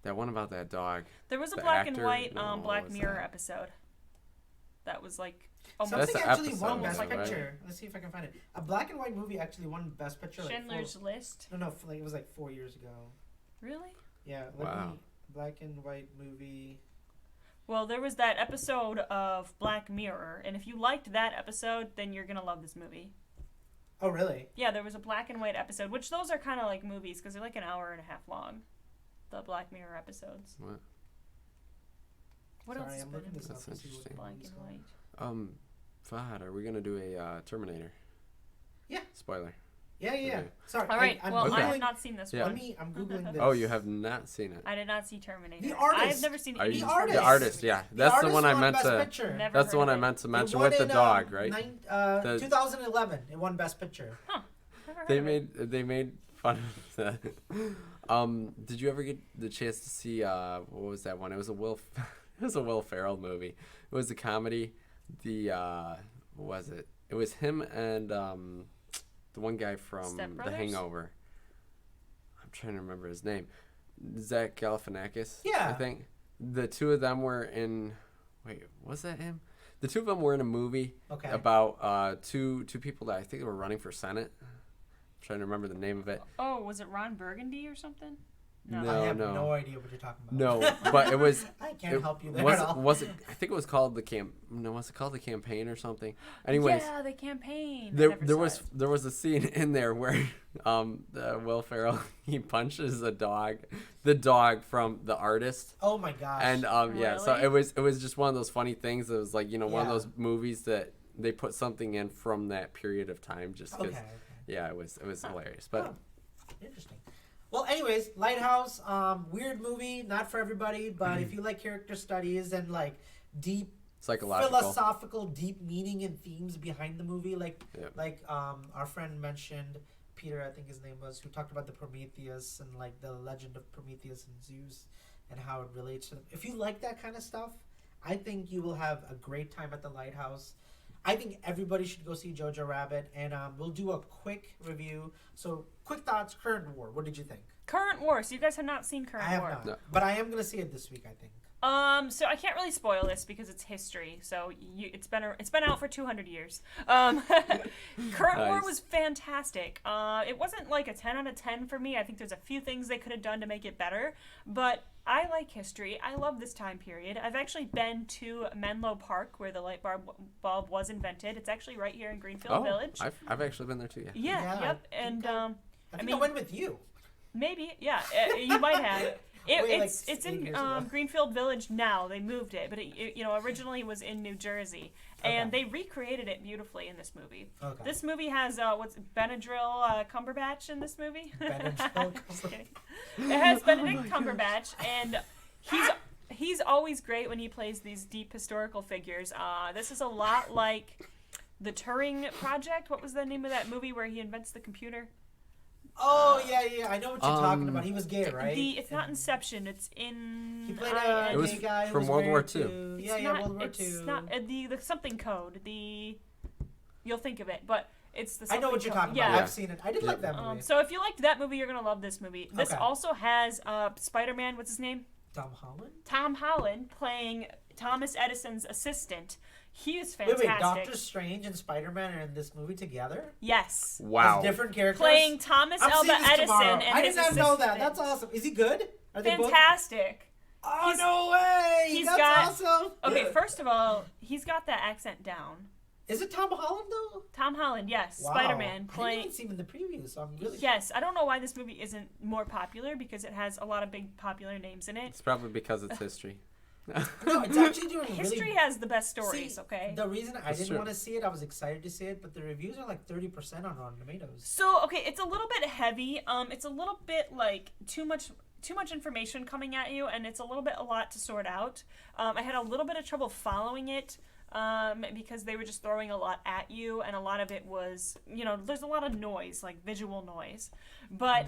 That one about that dog. There was a black and white Black Mirror episode. That was like almost. Something actually won Best Picture. Let's see if I can find it. A black and white movie actually won Best Picture. Schindler's List. No, it was like 4 years ago. Really? Yeah. Black and white movie. Well, there was that episode of Black Mirror, and if you liked that episode, then you're gonna love this movie. Oh, really? Yeah, there was a black and white episode, which those are kind of like movies because they're like an hour and a half long. The Black Mirror episodes. What else is been in That's interesting. Black and white? Fahad, are we gonna do a Terminator? Yeah. Spoiler. Yeah. Sorry. All right. I have not seen this one. I'm googling this. Oh, you have not seen it. I did not see Terminator. The Artist. I've never seen it. The Artist. The Artist. Yeah, that's the one I meant to. Never That's the one I heard meant to mention with the dog, right? 2011. It won Best Picture. Huh. They made fun of that. Did you ever get the chance to see what was that one? It was a Will Ferrell movie. It was a comedy. What was it? It was him and the one guy from The Hangover. I'm trying to remember his name. Zach Galifianakis. Yeah. I think the two of them were in. Wait, was that him? The two of them were in a movie about two people that I think were running for Senate. I'm trying to remember the name of it. Oh, was it Ron Burgundy or something? No, I have no idea what you're talking about. No, but it was. I can't help you there at all. Was it? I think it was called the was it called the campaign or something? Anyways, yeah, the campaign. There was a scene in there where Will Ferrell he punches the dog from The Artist. Oh my gosh. And really? so it was just one of those funny things. It was like one of those movies that they put something in from that period of time just because. Okay. Yeah, it was hilarious, but interesting. Well, anyways, Lighthouse, weird movie, not for everybody, but if you like character studies and like deep philosophical deep meaning and themes behind the movie, like our friend mentioned, Peter, I think his name was, who talked about the Prometheus and like the legend of Prometheus and Zeus and how it relates to them. If you like that kind of stuff, I think you will have a great time at the Lighthouse. I think everybody should go see Jojo Rabbit, and we'll do a quick review. So, quick thoughts, Current War. What did you think? Current War. So you guys have not seen Current War? I have not, but I am going to see it this week, I think. So I can't really spoil this because it's history. So it's been out for 200 years. Current War was fantastic. It wasn't like a 10 out of 10 for me. I think there's a few things they could have done to make it better, but I like history. I love this time period. I've actually been to Menlo Park where the light bulb was invented. It's actually right here in Greenfield Village. I've actually been there too. Yeah. Yep. And I mean, I went with you. Maybe. Yeah. You might have. It's in Greenfield Village now. They moved it, but it originally was in New Jersey, and they recreated it beautifully in this movie. Okay. This movie has Benadryl Cumberbatch in this movie. Benadryl. Just kidding. It has Benedict Cumberbatch, and he's always great when he plays these deep historical figures. This is a lot like the Turing Project. What was the name of that movie where he invents the computer? Oh, yeah. I know what you're talking about. He was gay, right? It's not Inception. It's in... He played a gay guy from World War II. World War II. It's not the something code. You'll think of it, but it's the something I know what you're talking about. I've seen it. I did like that movie. So if you liked that movie, you're going to love this movie. This also has Spider-Man, what's his name? Tom Holland? Tom Holland playing Thomas Edison's assistant. He is fantastic. Wait, Doctor Strange and Spider-Man are in this movie together? Yes. Wow. As different characters? Playing Thomas Alva Edison and I did not know that. That's awesome. Is he good? Are they fantastic. Oh, no way! That's awesome! Okay, first of all, he's got that accent down. Is it Tom Holland, though? Tom Holland, yes. Wow. Spider-Man playing... I didn't see him in the preview, so I'm really... Yes, I don't know why this movie isn't more popular, because it has a lot of big popular names in it. It's probably because it's history. No, it's actually doing History has the best stories, okay? The reason I didn't want to see it, I was excited to see it, but the reviews are like 30% on Rotten Tomatoes. So, okay, it's a little bit heavy. It's a little bit like too much information coming at you, and it's a lot to sort out. I had a little bit of trouble following it because they were just throwing a lot at you, and a lot of it was, there's a lot of noise, like visual noise. But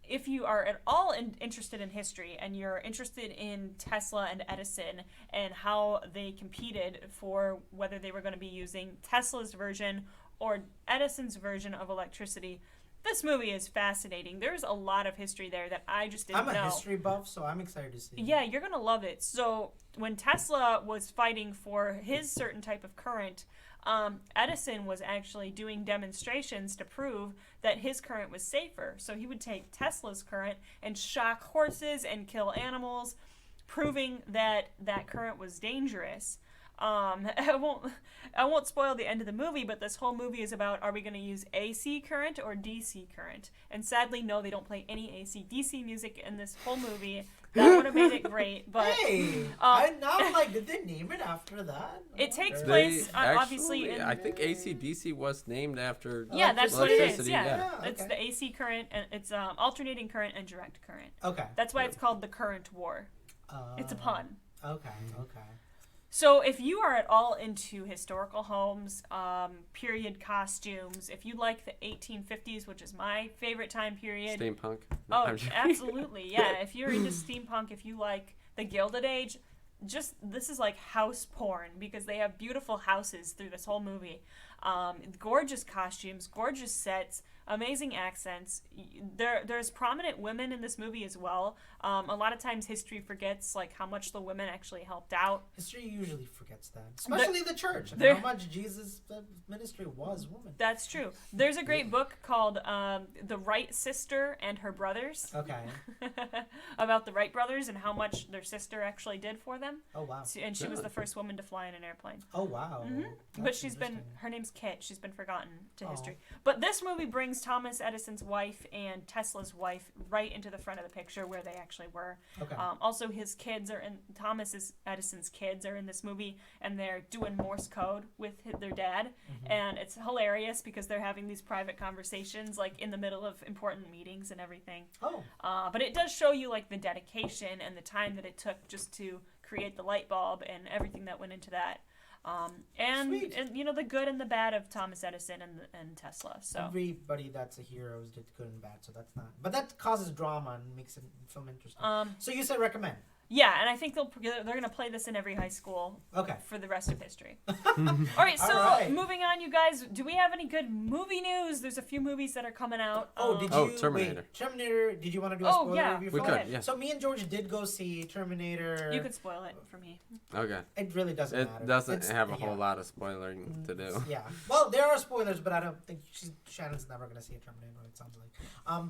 if you are at all interested in history and you're interested in Tesla and Edison and how they competed for whether they were going to be using Tesla's version or Edison's version of electricity, this movie is fascinating. There's a lot of history there that I just didn't know. I'm a history buff, so I'm excited to see it. Yeah, you're going to love it. So when Tesla was fighting for his certain type of current, Edison was actually doing demonstrations to prove that his current was safer. So he would take Tesla's current and shock horses and kill animals, proving that that current was dangerous. I won't spoil the end of the movie, but this whole movie is about, are we going to use AC current or DC current? And sadly, no, they don't play any AC DC music in this whole movie. That would have made it great, but... Hey! I'm not like, did they name it after that? It takes place, obviously, in... I think AC/DC was named after... Yeah, that's what it is, yeah. Okay. It's the AC current, and it's alternating current and direct current. Okay. That's why it's called the Current War. It's a pun. Okay. So if you are at all into historical homes, period costumes, if you like the 1850s, which is my favorite time period. Steampunk. Oh, absolutely, yeah. If you're into steampunk, if you like the Gilded Age, this is like house porn because they have beautiful houses through this whole movie. Gorgeous costumes, gorgeous sets, amazing accents. There's prominent women in this movie as well. A lot of times history forgets like how much the women actually helped out. History usually forgets that, especially the church, and how much Jesus' ministry was woman. That's true. There's a great book called The Wright Sister and Her Brothers. Okay. About the Wright brothers and how much their sister actually did for them. Oh wow. And she was the first woman to fly in an airplane. Oh wow. Mm-hmm. But her name's Kit. She's been forgotten to history. But this movie brings Thomas Edison's wife and Tesla's wife right into the front of the picture where they actually were. Okay. Also, his kids are in Edison's kids are in this movie, and they're doing Morse code with their dad, and it's hilarious because they're having these private conversations like in the middle of important meetings and everything. Oh. But it does show you like the dedication and the time that it took just to create the light bulb and everything that went into that. And the good and the bad of Thomas Edison and Tesla. So everybody that's a hero is good and bad, so that's not. But that causes drama and makes the film interesting. So you said recommend. Yeah, and I think they're gonna play this in every high school. Okay. For the rest of history. All right, so moving on, you guys. Do we have any good movie news? There's a few movies that are coming out. Terminator. Wait, Terminator. Did you want to do a spoiler review? We could. Yeah. So me and George did go see Terminator. You could spoil it for me. Okay. It really doesn't matter. It doesn't have a whole lot of spoiling to do. Yeah. Well, there are spoilers, but I don't think Shannon's never gonna see a Terminator. It sounds like.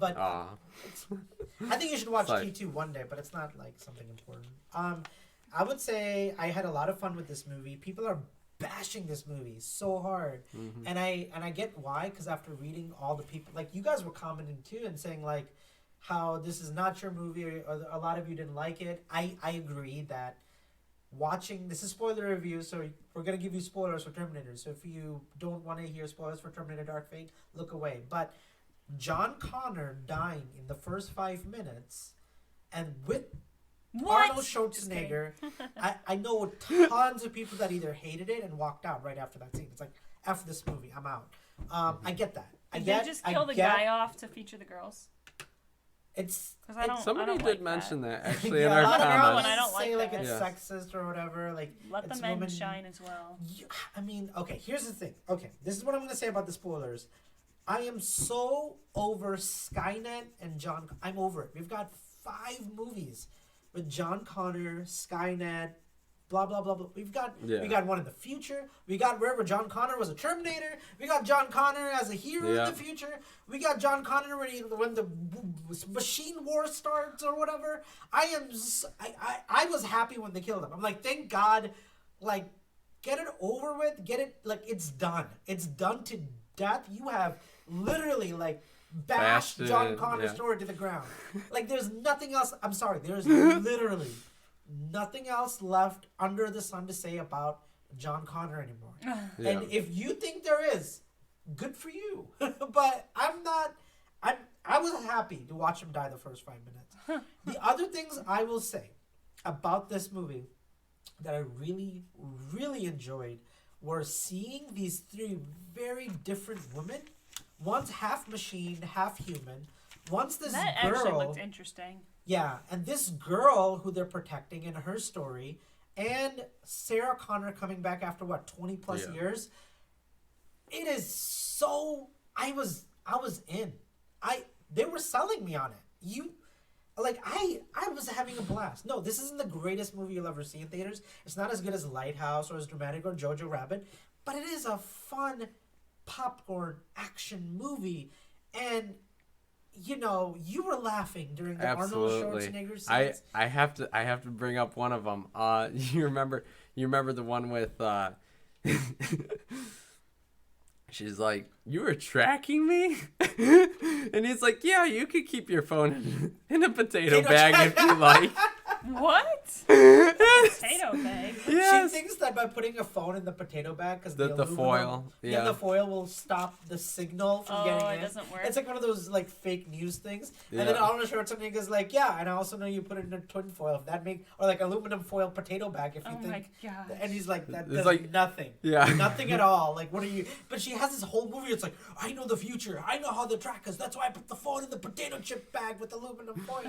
But I think you should watch T2 one day, but it's not like something important. I would say I had a lot of fun with this movie. People are bashing this movie so hard, and I get why, because after reading all the people, like you guys were commenting too and saying like how this is not your movie, or a lot of you didn't like it. I agree that watching this is spoiler review, so we're gonna give you spoilers for Terminator. So if you don't want to hear spoilers for Terminator Dark Fate, look away. But John Connor dying in the first 5 minutes, and with Arnold Schwarzenegger, I know tons of people that either hated it and walked out right after that scene. It's like, after this movie, I'm out. I get that. Did they just kill the guy off to feature the girls? Somebody did mention that actually in our comments. I don't say like it's sexist or whatever. Like, let the men shine as well. I mean, okay. Here's the thing. Okay, this is what I'm gonna say about the spoilers. I am so over Skynet and John. I'm over it. We've got 5 movies with John Connor, Skynet, blah blah blah blah. We got one in the future. We got wherever John Connor was a Terminator. We got John Connor as a hero in the future. We got John Connor when the machine war starts or whatever. I was happy when they killed him. I'm like, thank God, like, get it over with. Get it, like, it's done. It's done to death. You have literally like bashed John Connor's story to the ground. Like, there's nothing else. I'm sorry. There's literally nothing else left under the sun to say about John Connor anymore. And if you think there is, good for you. But I'm not. I was happy to watch him die the first 5 minutes. The other things I will say about this movie that I really, really enjoyed were seeing these 3 very different women. One's half machine, half human. One's this girl. That actually looked interesting. Yeah, and this girl who they're protecting in her story, and Sarah Connor coming back after 20 plus years. It is so. I was in. They were selling me on it. I was having a blast. No, this isn't the greatest movie you'll ever see in theaters. It's not as good as Lighthouse or as dramatic or Jojo Rabbit, but it is a fun popcorn action movie. And you know, you were laughing during the Arnold Schwarzenegger scenes. I have to bring up one of them. You remember the one with she's like, "You were tracking me?" And he's like, "Yeah, you could keep your phone in a potato bag if you like." What? Potato bag? Yes. She thinks that by putting a phone in the potato bag, because the foil, the foil will stop the signal from getting in. Oh, it doesn't work. It's like one of those like fake news things. And then Arnold Schwarzenegger's like, yeah, and I also know you put it in a tin foil. If that or like aluminum foil potato bag. If you think. My gosh. And he's like, that does like, nothing. Yeah. Nothing at all. Like, what are you? But she has this whole movie. It's like, I know the future. I know how they track us. That's why I put the phone in the potato chip bag with aluminum foil.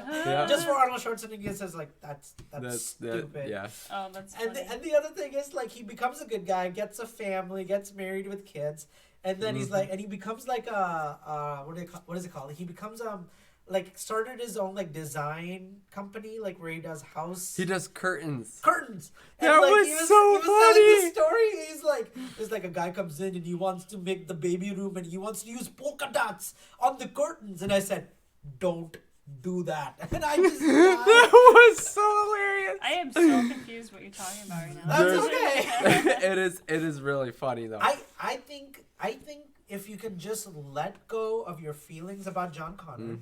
Just for Arnold Schwarzenegger says like, that's stupid. Oh, that's funny. And the other thing is, like, he becomes a good guy, gets a family, gets married with kids, and then he's like, and he becomes like what is it called? He becomes like started his own like design company, like where he does house. He does curtains. And, that like, was so funny. Telling the story. He's like, there's like a guy comes in and he wants to make the baby room and he wants to use polka dots on the curtains, and I said, don't do that. And I just that was so hilarious. I am so confused what you're talking about right now. That's okay. it is really funny though. I think if you can just let go of your feelings about John Connor,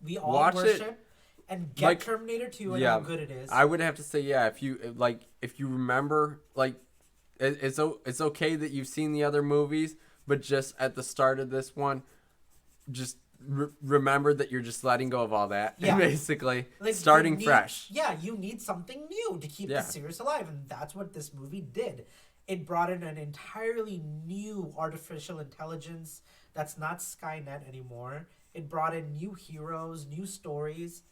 we all worship and get like, Terminator 2 and how good it is. I would have to say, if you remember, like, it's okay that you've seen the other movies, but just at the start of this one, just remember that you're just letting go of all that, basically, like, starting fresh. Yeah, you need something new to keep the series alive, and that's what this movie did. It brought in an entirely new artificial intelligence that's not Skynet anymore. It brought in new heroes, new stories,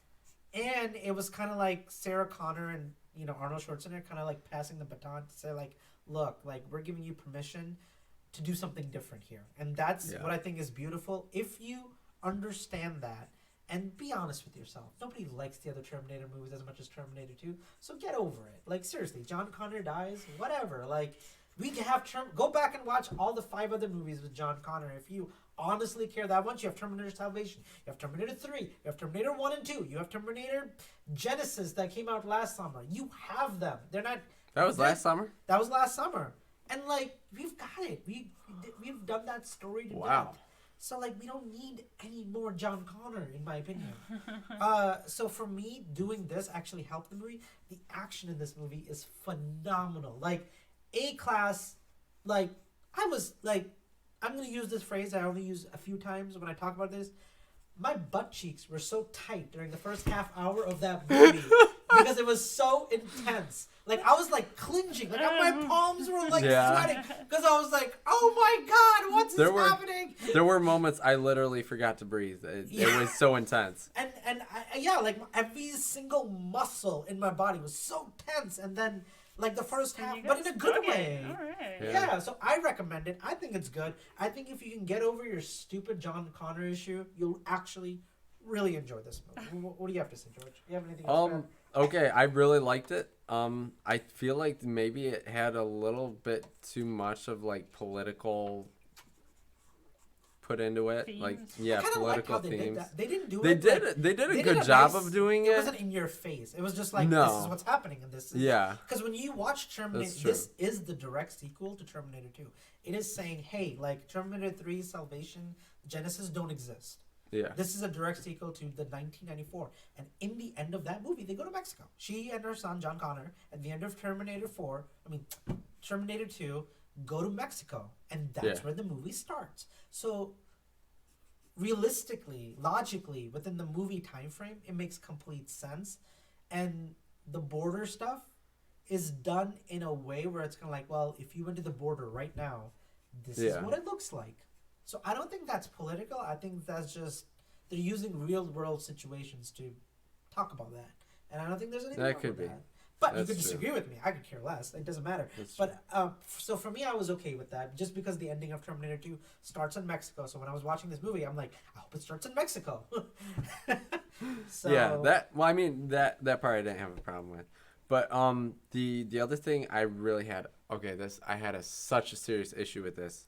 And it was kind of like Sarah Connor and Arnold Schwarzenegger kind of like passing the baton to say like, look, like we're giving you permission to do something different here, and that's what I think is beautiful. If you understand that, and be honest with yourself, nobody likes the other Terminator movies as much as Terminator 2, so get over it. Like seriously, John Connor dies, whatever. Like we can have go back and watch all the 5 other movies with John Connor if you honestly care that much. You have Terminator Salvation, you have Terminator 3, you have Terminator 1 and 2, you have Terminator Genesis that came out last summer. You have them. They're not. That was last summer? That was last summer. And like we've got it. We've done that story to death. So like we don't need any more John Connor, in my opinion. So for me, doing this actually helped the movie. The action in this movie is phenomenal. Like A-class. Like I was like, I'm gonna use this phrase I only use a few times when I talk about this. My butt cheeks were so tight during the first half hour of that movie because it was so intense. Like I was like clenching, like my palms were like sweating because I was like, "Oh my god, what's happening?" There were moments I literally forgot to breathe. It was so intense. And like every single muscle in my body was so tense, and then like the first half, but in a good way. All right. Yeah, so I recommend it. I think it's good. I think if you can get over your stupid John Connor issue, you'll actually really enjoy this movie. What do you have to say, George? Do you have anything else? Okay, I really liked it. I feel like maybe it had a little bit too much of like political put into it. Themes. Like They political did themes. that. They didn't do They it. did. Like, They did a good job of doing it. It wasn't in your face. It was just like No. this is what's happening in this. Because when you watch Terminator, this is the direct sequel to Terminator 2. It is saying, hey, like Terminator 3, Salvation, Genesis don't exist. Yeah. This is a direct sequel to the 1994. And in the end of that movie, they go to Mexico. She and her son, John Connor, at the end of Terminator 2, go to Mexico. And that's where the movie starts. So realistically, logically, within the movie time frame, it makes complete sense. And the border stuff is done in a way where it's kind of like, well, if you went to the border right now, this is what it looks like. So I don't think that's political. I think that's just they're using real world situations to talk about that, and I don't think there's anything wrong with that. But you could disagree with me. I could care less. It doesn't matter. But so for me, I was okay with that, just because the ending of Terminator 2 starts in Mexico. So when I was watching this movie, I'm like, I hope it starts in Mexico. So, that part I didn't have a problem with. But the other thing I really had I had such a serious issue with this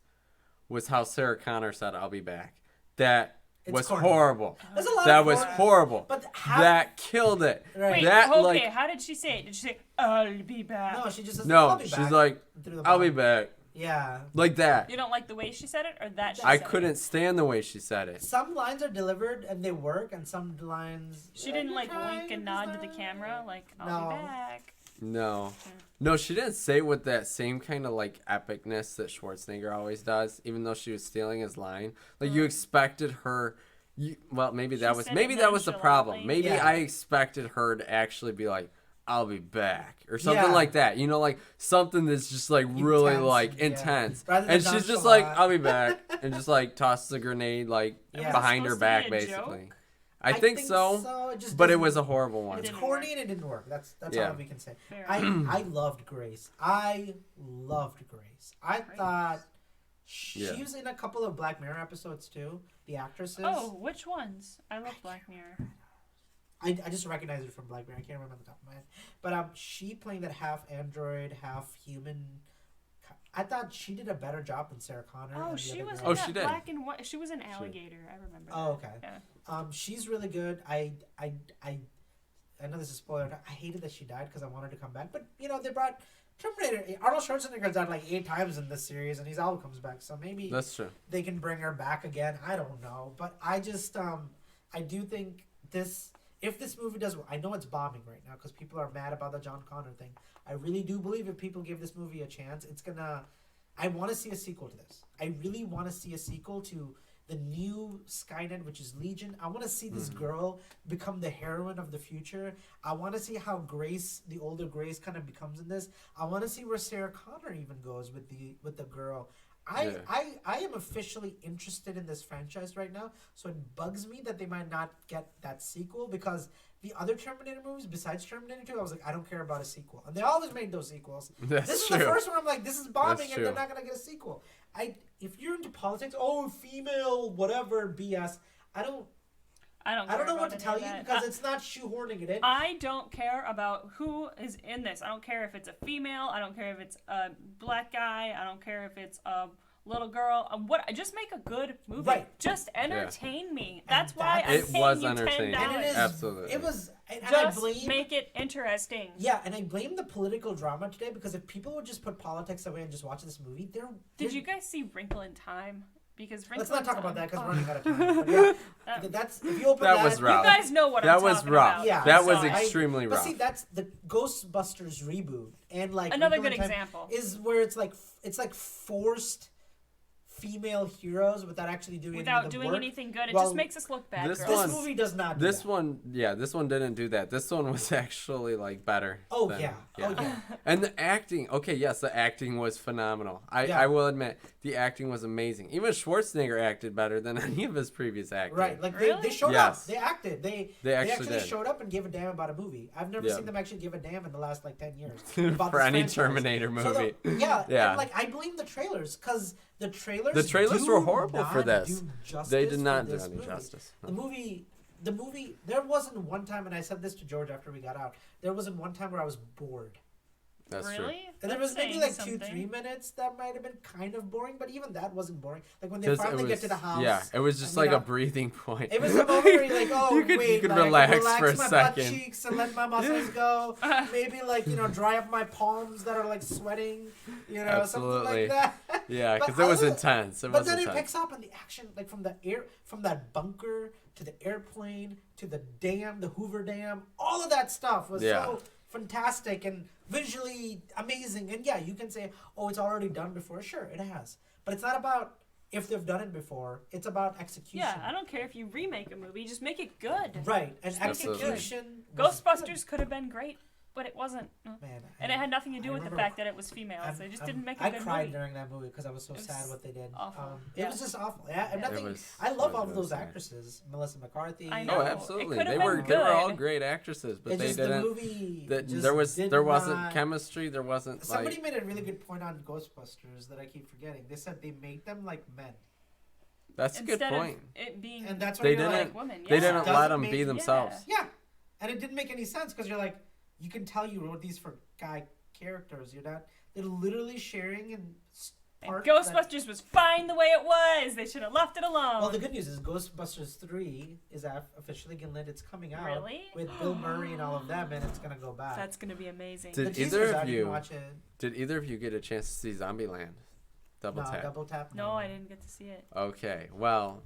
was how Sarah Connor said, "I'll be back." That was horrible. That was horrible. But that killed it. Wait, how did she say it? Did she say, "I'll be back"? No, she just says, "No." I'll be She's back. like, "I'll be back." Yeah. Like that. You don't like the way she said it, or that she I said couldn't it? stand the way she said it. Some lines are delivered and they work, and some lines She didn't like wink and nod to the camera, like, "I'll be back." No, she didn't say it with that same kind of like epicness that Schwarzenegger always does, even though she was stealing his line. Like you expected her maybe that was the problem. Maybe I expected her to actually be like, "I'll be back," or something like that. You know, like something that's just like really like intense. And she's just like, "I'll be back," and just like tosses a grenade like behind her back basically. Joke? I think so, but it was a horrible one. It's corny and it didn't work. That's all we can say. Fair I loved Grace. I thought she was in a couple of Black Mirror episodes too. The actresses. Oh, which ones? I love Black Mirror. I just recognize it from Black Mirror. I can't remember the top of my head. But she playing that half android, half human. I thought she did a better job than Sarah Connor. Oh, she was. She did. Black and white. She was an alligator. I remember. Oh, okay. Yeah. She's really good. I know this is a spoiler. I hated that she died because I wanted to come back. But they brought Terminator. Arnold Schwarzenegger's died like 8 times in this series, and he's always comes back. So maybe that's true. They can bring her back again. I don't know, but I just I do think this. If this movie does well, I know it's bombing right now because people are mad about the John Connor thing. I really do believe if people give this movie a chance, it's gonna. I want to see a sequel to this. I really want to see a sequel to the new Skynet, which is Legion. I want to see this girl become the heroine of the future. I want to see how Grace, the older Grace, kind of becomes in this. I want to see where Sarah Connor even goes with the girl. I am officially interested in this franchise right now, so it bugs me that they might not get that sequel because the other Terminator movies, besides Terminator 2, I was like, I don't care about a sequel. And they always made those sequels. That's this true. is the first one I'm like, this is bombing That's and they're true. not going to get a sequel. If you're into politics, female, whatever, BS, I don't know what to tell you because it's not shoehorning it in. I don't care about who is in this. I don't care if it's a female. I don't care if it's a black guy. I don't care if it's a little girl. Just make a good movie. Right. Just entertain me. And That's why I'm it paying was you entertaining. $10. And Absolutely. It was. And Just I blame, make it interesting. Yeah, and I blame the political drama today because if people would just put politics away and just watch this movie, Did you guys see Wrinkle in Time? Because let's not talk about that because we're running out of time. But yeah, that's if you open That was rough. You guys know what I'm talking about. Yeah, that was so extremely But rough. see, that's the Ghostbusters reboot, and like Another Wrinkle good in Time example is where it's like forced female heroes without actually doing doing anything good. It just makes us look bad. This girls. movie does not. Do This that. one didn't do that. This one was actually like better. Oh than- yeah. Oh yeah. And the acting, okay, yes, the acting was phenomenal. I will admit, the acting was amazing. Even Schwarzenegger acted better than any of his previous acting. Right, like Really? they showed Yes. up, they acted, they actually did. showed up and gave a damn about a movie. I've never Yeah. seen them actually give a damn in the last like 10 years about For this any franchise. Terminator So movie. yeah, Yeah. and like I blame the trailers because the trailers were horrible for not this. do justice They did not for do this any movie. justice. The movie. There wasn't one time, and I said this to George after we got out. There wasn't one time where I was bored. That's true. Really? And there That's was maybe saying like something. 2-3 minutes that might have been kind of boring, but even that wasn't boring. Like when they 'Cause finally it get was, to the house. yeah, it was just and like they a got- breathing point. It was a moment where you're like, oh, you could wait, like, relax I can for a my second. butt cheeks and let my muscles go. Maybe like, dry up my palms that are like sweating, something Absolutely. like that. Yeah, But because it was other- intense. It But was then it intense. picks up on the action, like from that bunker to the airplane to the dam, the Hoover Dam. All of that stuff was so fantastic and visually amazing. And yeah, you can say, oh, it's already done before. Sure, it has. But it's not about if they've done it before. It's about execution. Yeah, I don't care if you remake a movie. Just make it good. Right, and Just make it good. execution. was Ghostbusters could have been great, but it wasn't. Man, And it had nothing to do I with the remember fact that it was females. They just didn't make a I good cried movie. during that movie because I was so It was sad what they did. awful. It was just awful. Yeah, and nothing. I it love was all of really those sad. actresses. Melissa McCarthy. I Oh, know. It absolutely. could have They were been they were all good. great actresses, but It's they just didn't. the movie. There wasn't chemistry. There wasn't Somebody like. made a really good point on Ghostbusters that I keep forgetting. They said they made them like men, That's a good Instead point. of it being and that's They why you're didn't- like, women. They yeah. didn't Doesn't let them make- be yeah. themselves. yeah, and it didn't make any sense because you're like, you can tell you wrote these for guy characters. You're not. They're literally sharing and. And Ghostbusters was fine the way it was. They should have left it alone. Well, the good news is Ghostbusters 3 is officially greenlit. It's coming out Really? with Bill Murray and all of them, and it's gonna go back. That's gonna be amazing. Did the teaser's either of out, you you- can watch it. Did either of you get a chance to see Zombieland? Double tap. Double tap. No, I didn't get to see it. Okay, well,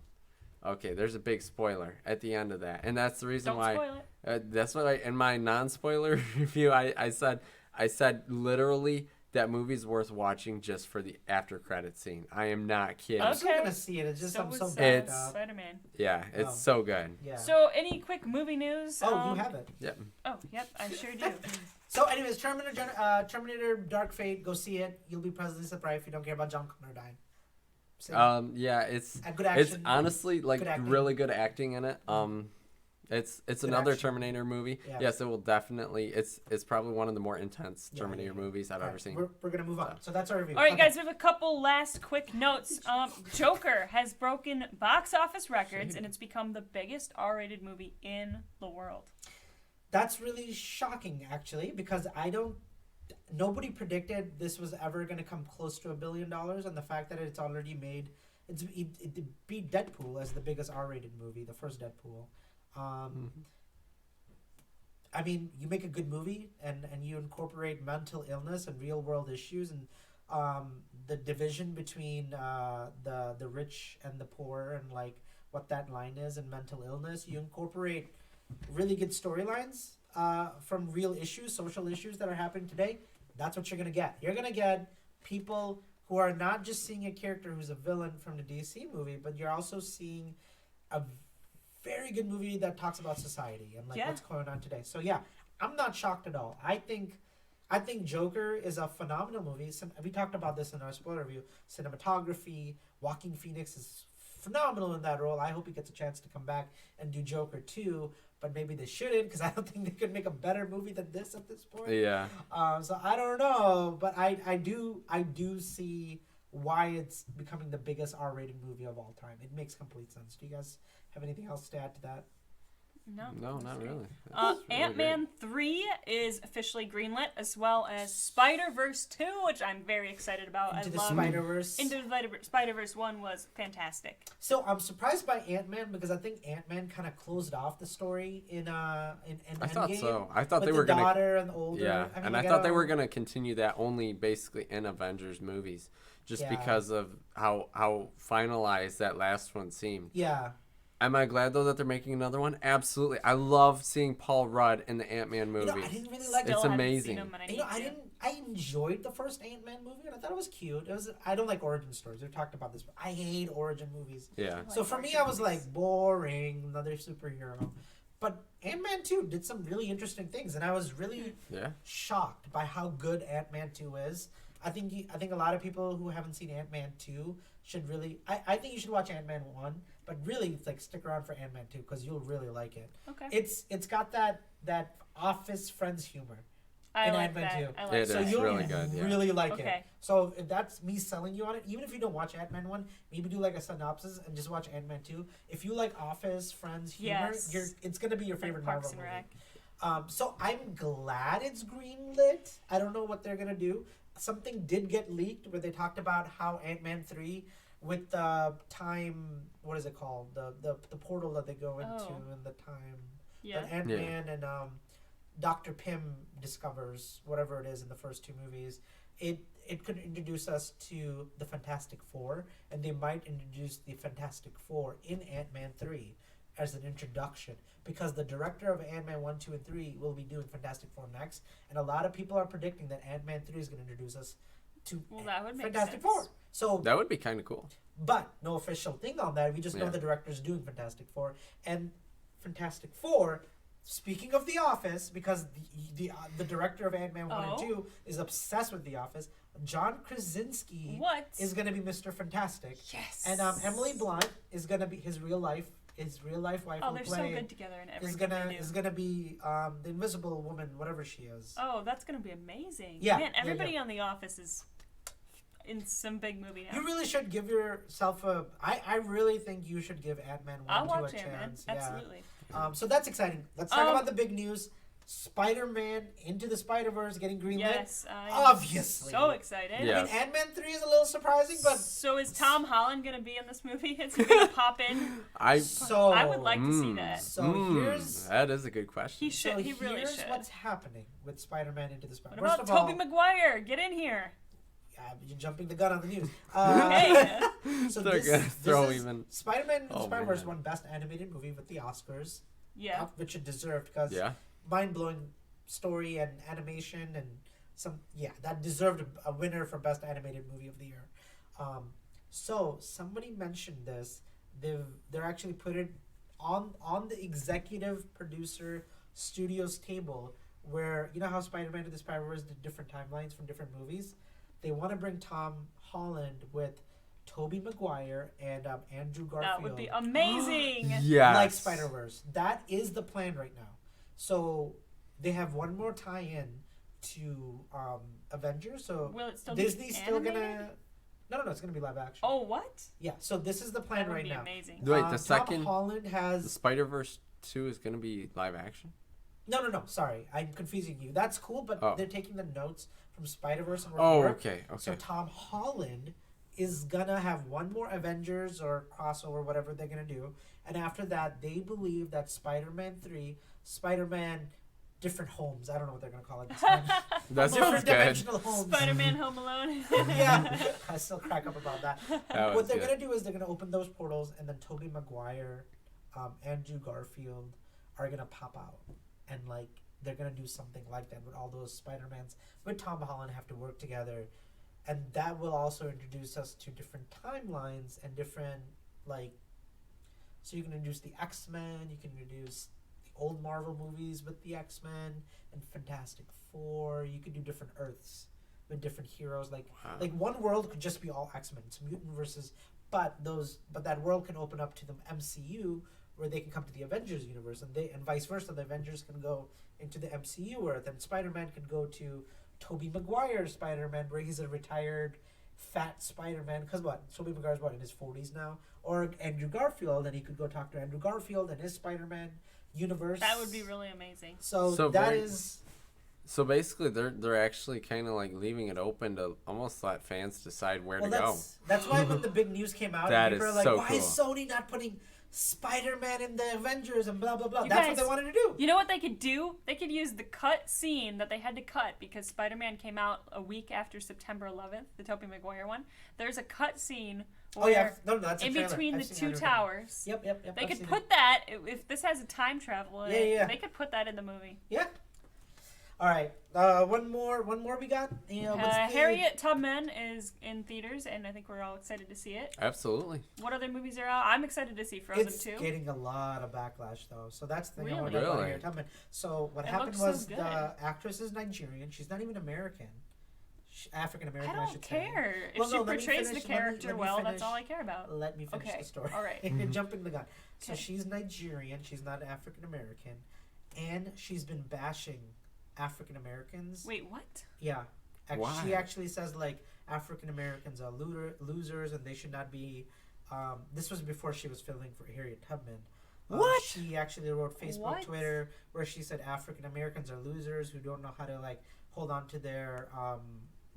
there's a big spoiler at the end of that, and that's the reason Don't why. spoil it. That's what in my non-spoiler review I said literally that movie's worth watching just for the after credit scene. I am not kidding. I'm still Okay. gonna see it. It's just I'm was so It's- bad. Spider-Man. Yeah, it's Oh. so good. Yeah. So, any quick movie news? Oh, you have it. Yep. Oh, yep, I sure do. So, anyways, Terminator Dark Fate. Go see it. You'll be pleasantly surprised if you don't care about John Connor dying. Yeah, it's Good action. it's honestly like Good acting. really good acting in it. It's Good another action. Terminator movie. Yeah. Yes, it will definitely. It's probably one of the more intense Yeah, Terminator yeah. movies I've All ever right, seen. We're gonna move on. So that's our review. All right, Okay. guys, we have a couple last quick notes. Joker has broken box office records, and it's become the biggest R-rated movie in the world. That's really shocking, actually, because nobody predicted this was ever going to come close to $1 billion, and the fact that it's already made, it beat Deadpool as the biggest R-rated movie, the first Deadpool. I mean, you make a good movie, and you incorporate mental illness and real-world issues, and the division between the rich and the poor, and like what that line is, and mental illness. You incorporate really good storylines from real issues, social issues that are happening today. That's what you're going to get. You're going to get people who are not just seeing a character who's a villain from the DC movie, but you're also seeing a very good movie that talks about society and what's going on today. So yeah, I'm not shocked at all. I think Joker is a phenomenal movie. We talked about this in our spoiler review. Cinematography, Joaquin Phoenix is phenomenal in that role. I hope he gets a chance to come back and do Joker 2. but maybe they shouldn't because I don't think they could make a better movie than this at this point. Yeah. So I don't know, but I do see why it's becoming the biggest R-rated movie of all time. It makes complete sense. Do you guys have anything else to add to that? No, not really. Ant-Man 3 is officially greenlit, as well as Spider-Verse 2, which I'm very excited about. Into the Spider-Verse. Into the Spider-Verse 1 was fantastic. So I'm surprised by Ant-Man because I think Ant-Man kind of closed off the story in I Endgame. thought so. I thought with they were the gonna. daughter and the older. Yeah, I mean, and I thought they were gonna continue that only basically in Avengers movies, just because of how finalized that last one seemed. Yeah. Am I glad though that they're making another one? Absolutely. I love seeing Paul Rudd in the Ant-Man movie. I didn't really like It's amazing. I enjoyed the first Ant-Man movie and I thought it was cute. I don't like origin stories. We've talked about this, but I hate origin movies. Yeah. So for me, I was like, boring, another superhero. But Ant-Man 2 did some really interesting things, and I was really shocked by how good Ant-Man 2 is. I think a lot of people who haven't seen Ant-Man 2 should really. I think you should watch Ant-Man 1, but really like stick around for Ant-Man 2 because you'll really like it. Okay. It's got that Office Friends humor. I in like Ant-Man that. 2. I like It So is you'll really good. Yeah. really like Okay. it. So if that's me selling you on it, even if you don't watch Ant-Man 1, maybe do like a synopsis and just watch Ant-Man 2. If you like Office Friends humor, it's gonna be your favorite Parks Marvel and movie. Rec. So I'm glad it's greenlit. I don't know what they're gonna do. Something did get leaked where they talked about how Ant-Man 3 with the time, what is it called? The portal that they go into in the time. Yeah. That Ant-Man and Dr. Pym discovers whatever it is in the first two movies. It could introduce us to the Fantastic Four, and they might introduce the Fantastic Four in Ant-Man 3 as an introduction, because the director of Ant-Man 1, 2, and 3 will be doing Fantastic Four next, and a lot of people are predicting that Ant-Man 3 is going to introduce us to that would make Fantastic sense. Four. So That would be kind of cool. but no official thing on that. We just know the director's doing Fantastic Four. And Fantastic Four, speaking of The Office, because the director of Ant-Man 1 and 2 is obsessed with The Office, John Krasinski is going to be Mr. Fantastic. Yes. And Emily Blunt is going to be his real life wife. Oh, they're so good together in everything is gonna be the Invisible Woman, whatever she is. Oh, that's gonna be amazing. Yeah. Man, everybody on The Office is in some big movie now. You really should give yourself I really think you should give Ant-Man 1 I'll to watch a Ant-Man. chance. Absolutely. So that's exciting. Let's talk about the big news. Spider-Man Into the Spider-Verse getting greenlit. Yes, obviously. So excited. Yeah. I mean, Ant-Man 3 is a little surprising, but So is Tom Holland gonna be in this movie? Is he gonna pop in? I would like to see that. that is a good question. He should. He really here's should. what's happening with Spider-Man Into the Spider-Verse. What about Tobey Maguire? Get in here. You're jumping the gun on the news. Hey. So They're this, gonna this throw is even. Spider-Man Into the Oh, Spider-Verse man. won Best Animated Movie with the Oscars. Yeah. Which it deserved because mind-blowing story and animation and that deserved a winner for Best Animated Movie of the Year. So somebody mentioned this. They're actually put it on the executive producer studio's table, where you know how Spider-Man and the Spider-Verse did different timelines from different movies. They want to bring Tom Holland with Tobey Maguire and Andrew Garfield. That would be amazing. Yeah. Like Spider-Verse. That is the plan right now. So they have one more tie-in to Avengers. So Will it still Disney's be still animated? gonna. No, it's gonna be live action. Oh, what? Yeah. So this is the plan That would right be now. amazing. Wait, the second Tom Holland the has. Spider-Verse 2 is gonna be live action. No. Sorry, I'm confusing you. That's cool, but they're taking the notes from Spider-Verse and Okay. So Tom Holland is gonna have one more Avengers or crossover, whatever they're gonna do, and after that, they believe that Spider-Man 3, Spider-Man Different Homes. I don't know what they're gonna call it this time. That Different sounds good. dimensional homes. Spider-Man Home Alone. Yeah, I still crack up about that. That What was they're good. gonna do is they're gonna open those portals, and then Tobey Maguire, Andrew Garfield are gonna pop out, and like they're gonna do something like that with all those Spider-Mans with Tom Holland have to work together, and that will also introduce us to different timelines and different so you can introduce the X-Men, you can introduce the old Marvel movies with the X-Men and Fantastic Four. You could do different Earths with different heroes. Like one world could just be all X-Men. It's mutant versus, but that world can open up to the MCU where they can come to the Avengers universe, and vice versa. The Avengers can go into the MCU Earth, and Spider-Man can go to Tobey Maguire's Spider-Man, where he's a retired fat Spider-Man. Because Tobey Maguire's in his 40s now, or Andrew Garfield, and he could go talk to Andrew Garfield and his Spider-Man universe. That would be really amazing. So basically, they're actually kind of like leaving it open to almost let fans decide where to go. That's why when the big news came out, That people is are like, so why cool. is Sony not putting Spider-Man in the Avengers and blah, blah, blah. You That's guys, what they wanted to do. You know what they could do? They could use the cut scene that they had to cut because Spider-Man came out a week after September 11th, the Tobey Maguire one. There's a cut scene where that's a in trailer. between the two towers. Yep. They could put that, if this has a time travel in it, they could put that in the movie. Yeah. All right. One more we got. Harriet Tubman is in theaters, and I think we're all excited to see it. Absolutely. What other movies are out? I'm excited to see Frozen 2. It's getting a lot of backlash, though. So that's the thing I Really? want to talk about Harriet Tubman. So what happened was so the actress is Nigerian. She's not even American. African American, I don't care. If she portrays the character well, that's all I care about. Let me finish the story. All right. You're jumping the gun. So Okay. she's Nigerian. She's not African American. And she's been bashing African Americans. Wait, what? Yeah. Why? She actually says, like, African Americans are losers and they should not be... this was before she was filming for Harriet Tubman. What? She actually wrote Facebook, What? Twitter, where she said African Americans are losers who don't know how to, like, hold on to their...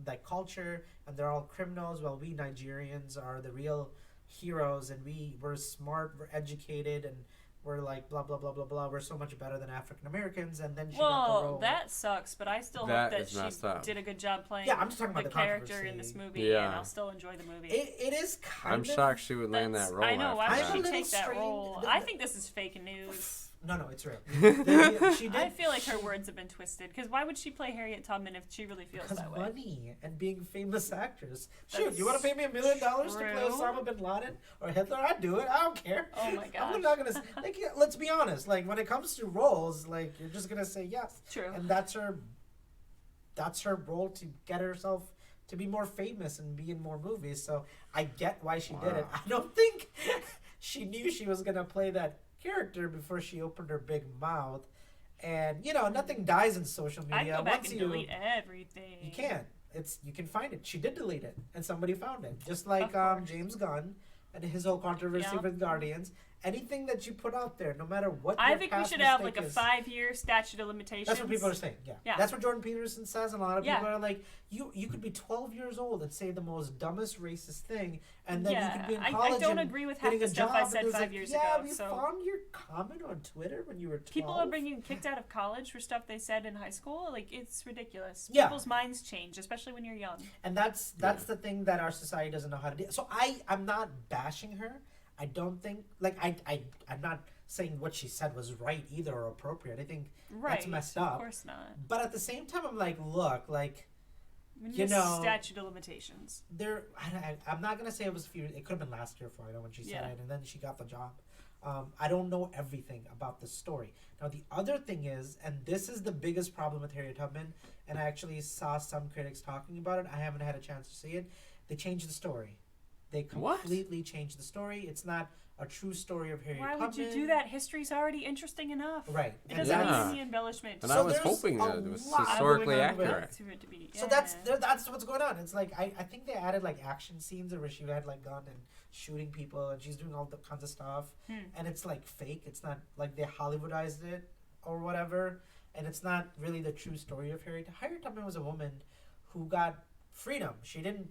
like culture, and they're all criminals, while we Nigerians are the real heroes, and we're smart, we're educated, and we're like blah blah blah blah blah. We're so much better than African Americans. And then she got the role. That sucks, but I still That hope is that messed she up. did a good job playing I'm just talking about the character in this controversy. movie, Yeah. and I'll still enjoy the movie. It is kind I'm of... shocked she would land that role. I know. Why after would I'm she a little take that strained. role? I think this is fake news. No, it's real. She did. I feel like her words have been twisted. Because why would she play Harriet Tubman if she really feels Because that way? money and being famous actress. That's Shoot, you want to pay me $1 million to play true. Osama bin Laden or Hitler? I'd do it. I don't care. Oh my gosh. I'm not gonna like. Yeah, let's be honest. Like when it comes to roles, like you're just gonna say yes. True. And that's her. That's her role to get herself to be more famous and be in more movies. So I get why she did it. Wow. I don't think she knew she was gonna play that character before she opened her big mouth. And nothing dies in social media. I'd go back Once and you delete everything. you can. You can find it. She did delete it, and somebody found it. Just like Of course. James Gunn and his whole controversy Yeah. with Guardians. Anything that you put out there, no matter what. I your think we past should have like mistake a is, 5-year statute of limitations. That's what people are saying. Yeah. Yeah. That's what Jordan Peterson says, and a lot of Yeah. people are like, you could be 12 years old and say the most dumbest racist thing, and then you could be in college. I don't and agree with half getting the a stuff job, I and said it was 5 like, years yeah, ago. we So found your comment on Twitter when you were 12. people are being kicked out of college for stuff they said in high school. Like, it's ridiculous. Yeah. People's minds change, especially when you're young. And that's the thing that our society doesn't know how to do. So I'm not bashing her. I don't think I'm not saying what she said was right either or appropriate. I think that's messed up. Of course not. But at the same time, I'm like, look, like We need You a know, statute of limitations. I'm not gonna say it was a few. It could have been last year for I know when she said Yeah. it, and then she got the job. I don't know everything about the story. Now the other thing is, and this is the biggest problem with Harriet Tubman, and I actually saw some critics talking about it. I haven't had a chance to see it. They changed the story. They completely changed the story. It's not a true story of Harriet Tubman. Why would you do that? History's already interesting enough. Right. It doesn't need any embellishment. And So I was there's hoping a that it was lot historically going on with accurate. To it to be, So that's what's going on. It's like I think they added like action scenes where she had like gun and shooting people and she's doing all the kinds of stuff and it's like fake. It's not like they Hollywoodized it or whatever, and it's not really the true story of Harriet. Harriet Tubman was a woman who got freedom. She didn't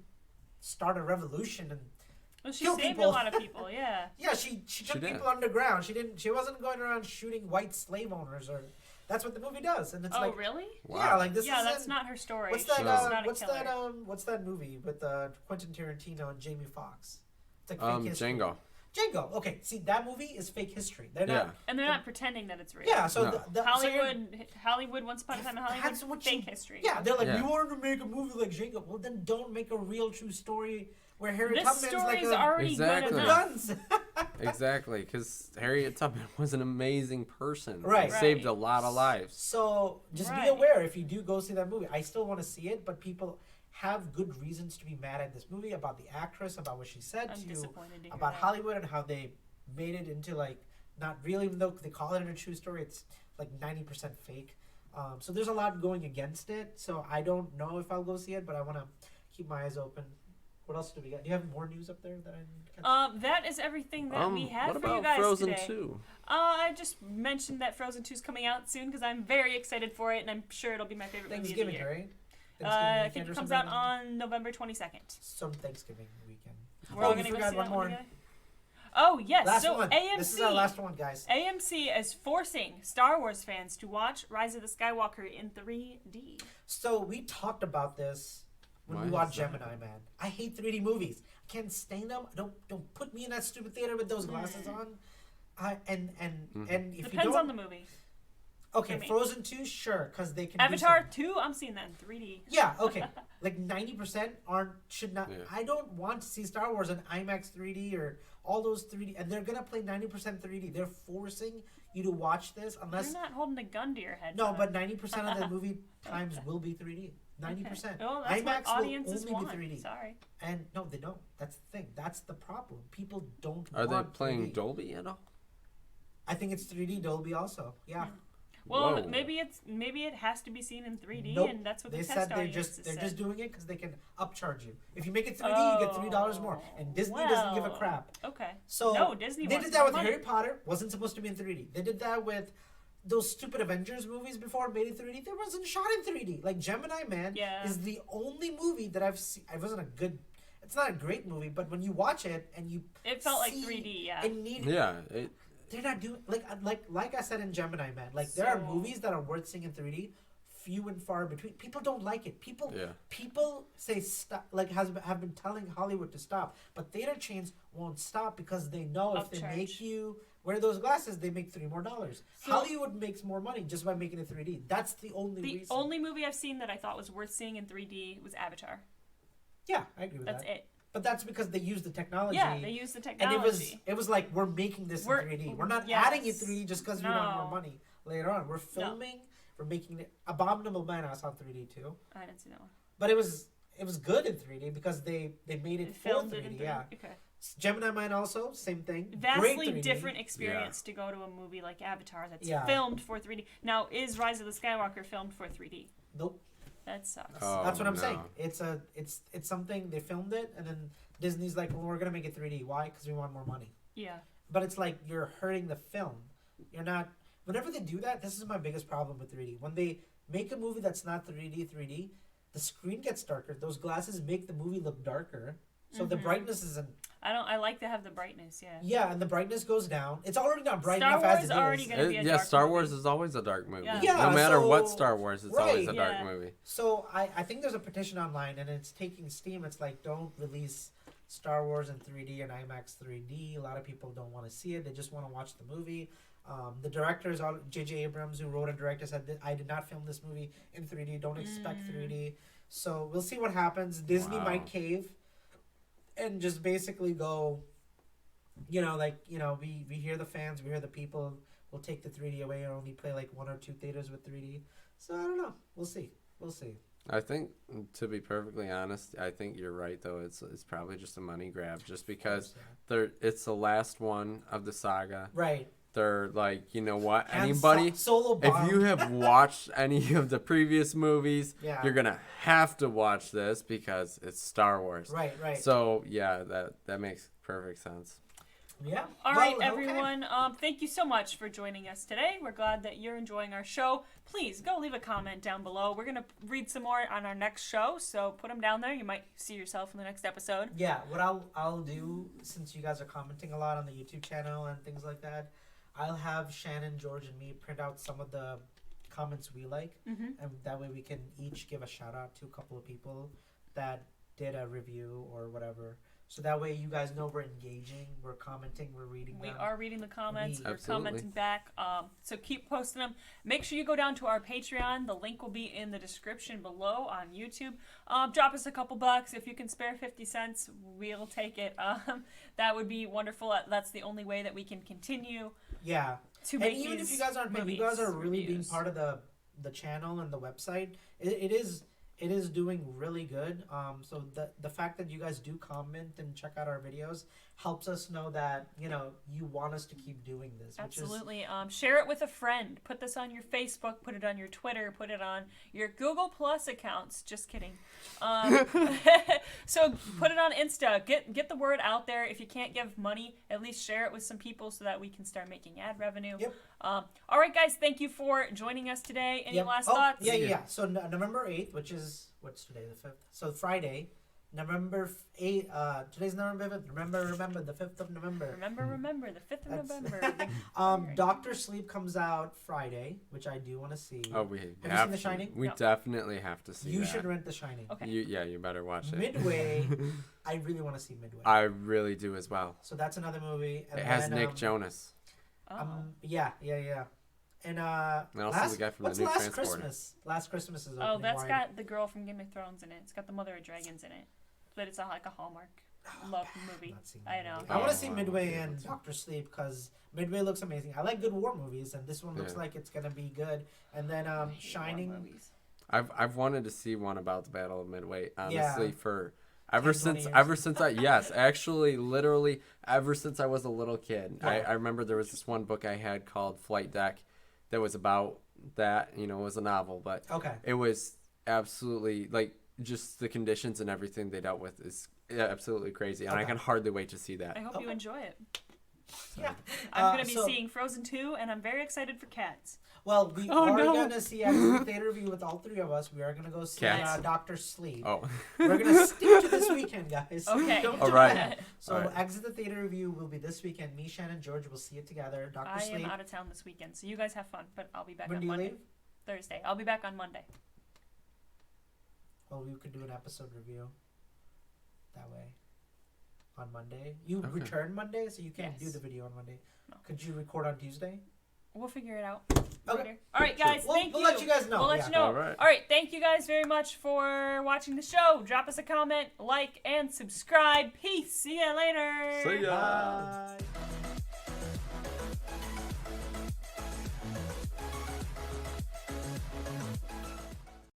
start a revolution and well, she kill saved people. a lot of people, yeah. yeah, she took did. people underground. She wasn't going around shooting white slave owners or that's what the movie does. And it's Oh, like really? yeah, like this Yeah, is that's not her story. What's She's that? not a What's killer. that? What's that movie with Quentin Tarantino and Jamie Foxx? It's like fake history. Django. Django. Okay, see that movie is fake history. They're not. And they're not pretending that it's real. Yeah. So No. Hollywood, Once Upon a Time in Hollywood, That's what fake you- history. Yeah, they're like, Yeah. we wanted to make a movie like Django. Well, then don't make a real true story where Harriet This Tubman's story like is a already Exactly. good with enough. guns. Exactly, because Harriet Tubman was an amazing person. Right. Saved Right. a lot of lives. So just be Right. aware if you do go see that movie. I still want to see it, but people have good reasons to be mad at this movie about the actress, about what she said I'm to disappointed to hear about that. Hollywood and how they made it into like not real, even though they call it a true story. It's like 90% fake. So there's a lot going against it. So I don't know if I'll go see it, but I want to keep my eyes open. What else do we got? Do you have more news up there that I didn't catch? That is everything that we have what for you about guys Frozen today. 2? I just mentioned that Frozen 2 is coming out soon because I'm very excited for it, and I'm sure it'll be my favorite movie of the Thanksgiving, year. right? I think it comes out on November 22nd. Some Thanksgiving weekend. We're all you gonna go forgot see one that more. together? Oh, yes. Last so one. AMC. This is our last one, guys. AMC is forcing Star Wars fans to watch Rise of the Skywalker in 3D. So we talked about this when Why we is watched that? Gemini Man. I hate 3D movies. I can't stand them. Don't put me in that stupid theater with those glasses on. And if you Depends don't, on the movie. okay, for me. Frozen 2, sure, because they can. Avatar do some, 2, I'm seeing that in 3D. yeah, okay. Like 90% should not. Yeah. I don't want to see Star Wars in IMAX 3D or all those 3D, and they're gonna play 90% 3D. They're forcing you to watch this unless. You're not holding a gun to your head. No, Todd. but 90% of the movie times will be 3D. 90%. Okay. Well, that's IMAX what audiences will only want. be 3D. Sorry. And no, they don't. That's the thing. That's the problem. People don't Are they want playing 3D. Dolby at all? I think it's 3D Dolby also. Yeah. Well, Whoa. maybe it has to be seen in 3D, Nope. and that's what They the said test they're audiences just said. doing it because they can upcharge you. If you make it 3D, you get $3 more, and Disney doesn't give a Well, crap. Okay. So No, Disney they wants did that more with money. Harry Potter. Wasn't supposed to be in 3D. They did that with those stupid Avengers movies before made in 3D. They wasn't shot in 3D. Like Gemini Man Yeah. is the only movie that I've seen. It wasn't a good. It's not a great movie, but when you watch it and you It felt like see 3D, yeah. it need Yeah. they're not doing like I said in Gemini Man. Like there are So- movies that are worth seeing in 3D, few and far between. People don't like it. People say stop. Like have been telling Hollywood to stop, but theater chains won't stop because they know if they Upcharge. make you wear those glasses, they make $3 more. So- Hollywood makes more money just by making it 3D. That's the only The reason. only movie I've seen that I thought was worth seeing in 3D was Avatar. Yeah, I agree with That's that. it. But that's because they use the technology. Yeah, they use the And technology. it was like we're making this We're- in 3D. We're not yes. adding it 3D just because we want more No. money later on. We're filming. We're making it. Abominable Man I saw 3D too, I didn't see that one. but it was good in 3D because they made it for filmed 3D. it in 3D. Yeah. Okay. Gemini Man also same thing. Great Vastly 3D. different experience to go to a movie like Avatar that's Yeah. filmed for 3D. Now, is Rise of the Skywalker filmed for 3D? Nope. That sucks. Oh, That's what I'm no. saying. It's something they filmed it and then Disney's like, well, we're gonna make it 3D. Why? Because we want more money. Yeah. But it's like you're hurting the film. You're not. Whenever they do that, this is my biggest problem with 3D. When they make a movie that's not 3D, the screen gets darker. Those glasses make the movie look darker. So the brightness isn't. I like to have the brightness, yeah. Yeah, and the brightness goes down. It's already not bright Star enough Wars as it already is. gonna be a Yeah, dark Star movie. Wars is always a dark movie. Yeah. Yeah, no matter what so- Star Wars, it's always a Right. dark Yeah. movie. So I think there's a petition online and it's taking steam. It's like don't release Star Wars in 3D and IMAX 3D. A lot of people don't want to see it. They just want to watch the movie. The directors, J.J. Abrams, who wrote and directed, said that I did not film this movie in 3D. Don't expect 3D. So we'll see what happens. Disney Wow. might cave and just basically go, we hear the fans, we hear the people. We'll take the 3D away and only play like 1 or 2 theaters with 3D. So I don't know. We'll see. I think, to be perfectly honest, I think you're right. Though it's probably just a money grab, just because it's the last one of the saga. Right. They're like, you know what? And Anybody, Solo if bombed. you have watched any of the previous movies, Yeah. you're gonna have to watch this because it's Star Wars. Right. So yeah, that makes perfect sense. Yeah. All right, Well, everyone. Thank you so much for joining us today. We're glad that you're enjoying our show. Please go leave a comment down below. We're going to read some more on our next show, so put them down there. You might see yourself in the next episode. Yeah, what I'll do, since you guys are commenting a lot on the YouTube channel and things like that, I'll have Shannon, George, and me print out some of the comments we like, and that way we can each give a shout out to a couple of people that did a review or whatever. So that way you guys know we're engaging, we're commenting, we're reading We them. are reading the comments. We're Absolutely. commenting back. So keep posting them. Make sure you go down to our Patreon. The link will be in the description below on YouTube. Drop us a couple bucks. If you can spare 50 cents, we'll take it. That would be wonderful. That's the only way that we can continue Yeah. to And make even these if you guys aren't paying, you movies, guys are really being reviews. part of the channel and the website. It is it is doing really good. So the fact that you guys do comment and check out our videos helps us know that, you know, you want us to keep doing this. Absolutely. Share it with a friend. Put this on your Facebook. Put it on your Twitter. Put it on your Google Plus accounts. Just kidding. So put it on Insta. Get the word out there. If you can't give money, at least share it with some people so that we can start making ad revenue. Yep. All right, guys. Thank you for joining us today. Any last thoughts? Yeah. So November 8th, which is, what's today, the 5th? So Friday, November 8th, today's November 5th. Remember, the 5th of November. Remember, the 5th of November. Doctor Sleep comes out Friday, which I do want to see. Oh, we have you seen The Shining? We definitely have to see You that. should rent The Shining. Okay. You better watch it. Midway, I really want to see Midway. I really do as well. So that's another movie. And it has Nick Jonas. Yeah. And also the guy from what's the new Last Transporter. Christmas? Last Christmas is opening. Oh, that's wide. got the girl from Game of Thrones in it. It's got the Mother of Dragons in it. But it's like a Hallmark love movie. I know. I want to see Midway and Doctor Sleep because Midway looks amazing. I like good war movies, and this one looks like it's gonna be good. And then Shining. I've wanted to see one about the Battle of Midway, honestly, for ever since I literally ever since I was a little kid. Yeah. I remember there was this one book I had called Flight Deck that was about that. You know, it was a novel, but it was absolutely like just the conditions and everything they dealt with is absolutely crazy, and I can hardly wait to see that. I hope you enjoy it. So, yeah. I'm going to be seeing Frozen 2, and I'm very excited for Cats. Well, we are going to see the theater review with all three of us. We are going to go see Doctor Sleep. Oh. We're going to stick to this weekend, guys. Okay. Don't all do right. that. So all right. Exit the Theater review will be this weekend. Me, Shannon, George will see it together. Doctor Sleep. I am out of town this weekend, so you guys have fun, but I'll be back when on do you Monday. Leave? Thursday. I'll be back on Monday. Well, we could do an episode review that way on Monday. You return Monday, so you can't do the video on Monday. No. Could you record on Tuesday? We'll figure it out. Okay. All right, guys. Thank you. We'll let you guys know. We'll let you know. All right. Thank you guys very much for watching the show. Drop us a comment, like, and subscribe. Peace. See you later. See ya. Bye.